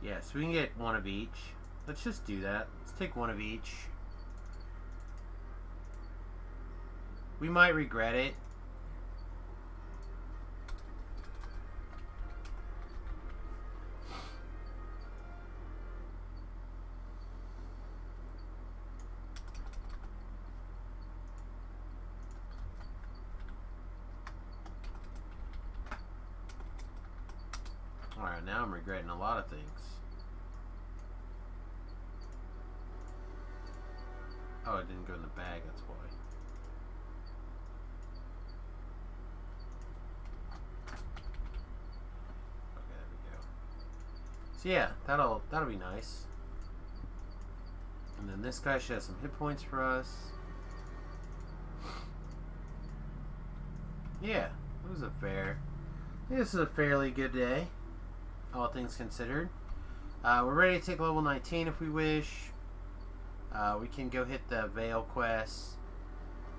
Yeah, so we can get one of each. Let's just do that. Let's take one of each. We might regret it. Alright, now I'm regretting a lot of things. Oh, it didn't go in the bag, that's why. Okay, there we go. So yeah, that'll be nice. And then this guy should have some hit points for us. Yeah, it was a fair... I think this is a fairly good day, all things considered. We're ready to take level 19 if we wish. We can go hit the Veil quest.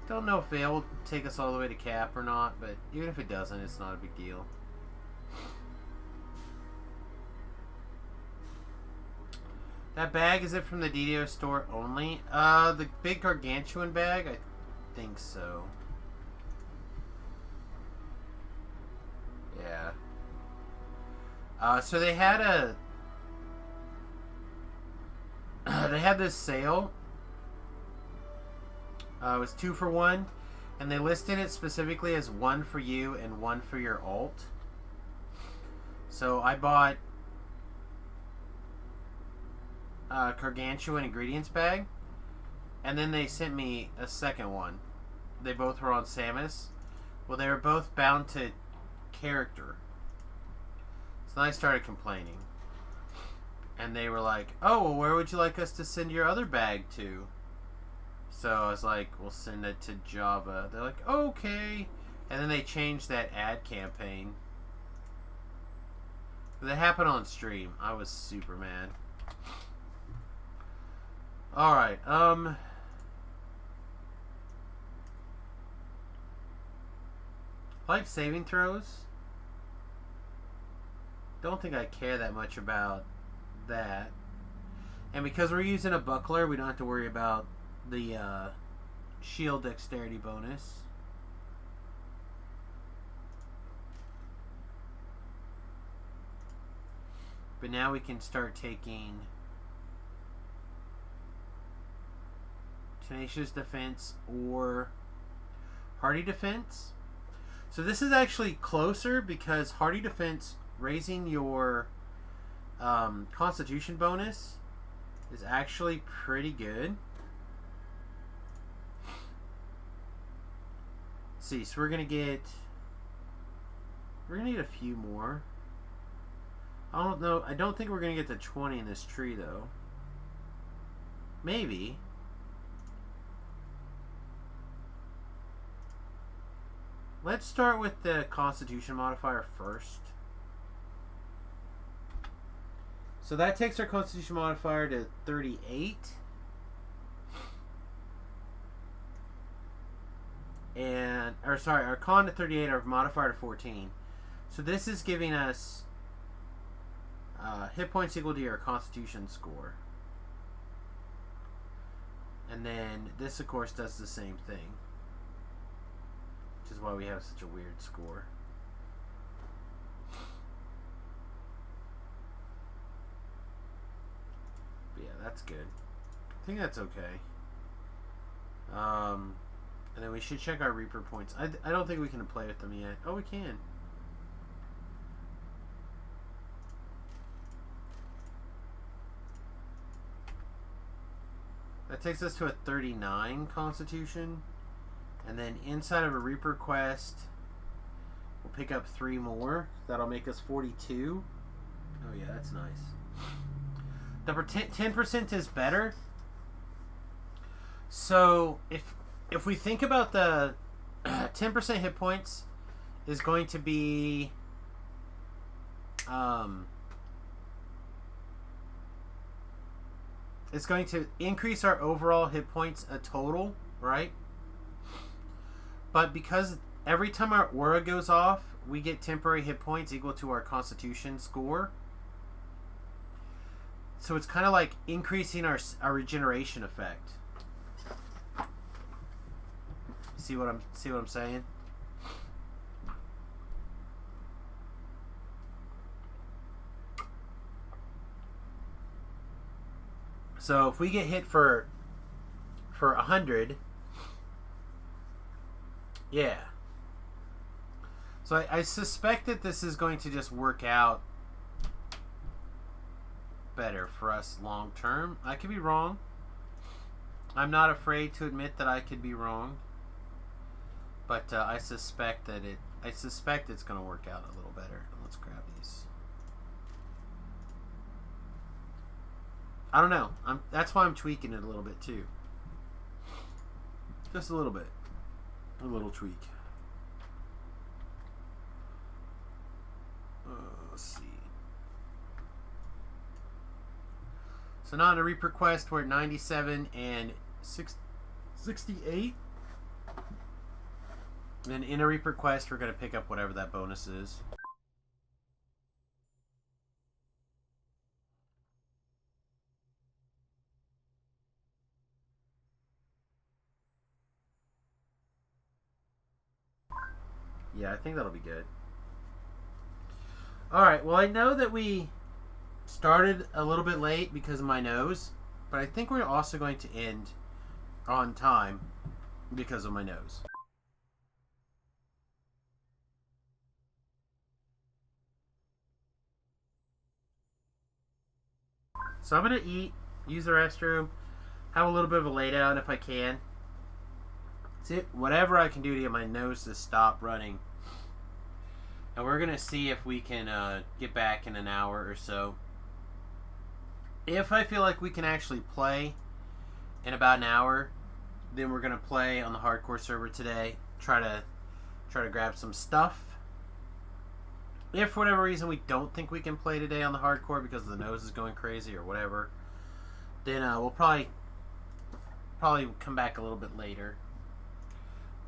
Don't know if Veil will take us all the way to Cap or not, but even if it doesn't, it's not a big deal. That bag, is it from the DDO store only? The big gargantuan bag? I think so. Yeah. So they had a... they had this sale. It was 2 for 1. And they listed it specifically as 1 for you and 1 for your alt. So I bought gargantuan ingredients bag. And then they sent me a second one. They both were on Samus. Well, they were both bound to character. So then I started complaining. And they were like, oh, well, where would you like us to send your other bag to? So I was like, we'll send it to Java. They're like, okay. And then they changed that ad campaign. That happened on stream. I was super mad. Alright, life saving throws. Don't think I care that much about that. And because we're using a buckler, we don't have to worry about the shield dexterity bonus. But now we can start taking Tenacious Defense or Hardy Defense. So this is actually closer because Hardy Defense, raising your Constitution bonus, is actually pretty good. Let's see, so we're gonna need a few more. I don't know. I don't think we're gonna get to 20 in this tree though. Maybe. Let's start with the Constitution modifier first. So that takes our Constitution modifier to 38. And, or sorry, our con to 38, our modifier to 14. So this is giving us hit points equal to your Constitution score. And then this, of course, does the same thing. Which is why we have such a weird score. But yeah, that's good. I think that's okay. And then we should check our Reaper points. I don't think we can play with them yet. Oh, we can. That takes us to a 39 Constitution. And then inside of a Reaper quest, we'll pick up 3 more. That'll make us 42. Oh yeah, that's nice. The 10% is better. So if we think about the 10% hit points is going to be it's going to increase our overall hit points a total, right? But because every time our aura goes off, we get temporary hit points equal to our Constitution score. So it's kind of like increasing our regeneration effect. See what I'm saying? So if we get hit for 100, yeah. So I suspect that this is going to just work out better for us long term. I could be wrong. I'm not afraid to admit that I could be wrong. But I suspect it's going to work out a little better. Let's grab these. I don't know. That's why I'm tweaking it a little bit too. Just a little bit. A little tweak. Let's see. So now in a Reaper quest, we're at 97 and 68. And then in a Reaper quest, we're going to pick up whatever that bonus is. Yeah, I think that'll be good. Alright, well I know that we started a little bit late because of my nose, but I think we're also going to end on time because of my nose. So I'm going to eat, use the restroom, have a little bit of a lay down if I can. See, whatever I can do to get my nose to stop running. And we're going to see if we can get back in an hour or so. If I feel like we can actually play in about an hour, then we're going to play on the hardcore server today. Try to grab some stuff. If for whatever reason we don't think we can play today on the hardcore because the nose is going crazy or whatever, then we'll probably come back a little bit later.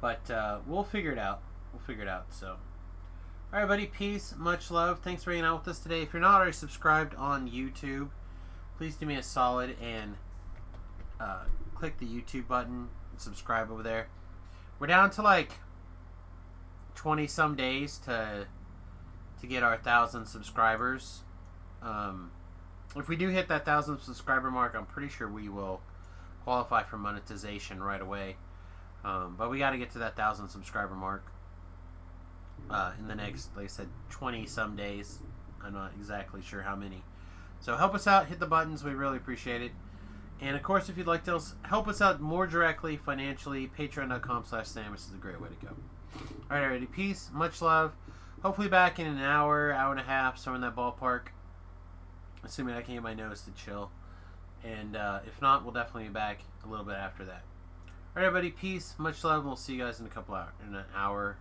But we'll figure it out. So, all right, buddy. Peace. Much love. Thanks for hanging out with us today. If you're not already subscribed on YouTube, please do me a solid and click the YouTube button and subscribe over there. We're down to like 20 some days to get our 1,000 subscribers. If we do hit that 1,000 subscriber mark, I'm pretty sure we will qualify for monetization right away. But we got to get to that 1,000 subscriber mark in the next, like I said, 20 some days. I'm not exactly sure how many. So help us out, hit the buttons, we really appreciate it. And of course, if you'd like to help us out more directly financially, patreon.com/Sam is a great way to go. Alright, everybody, peace, much love. Hopefully back in an hour and a half, somewhere in that ballpark. Assuming I can get my nose to chill. And if not, we'll definitely be back a little bit after that. Alright, everybody, peace, much love, and we'll see you guys in a couple hours, in an hour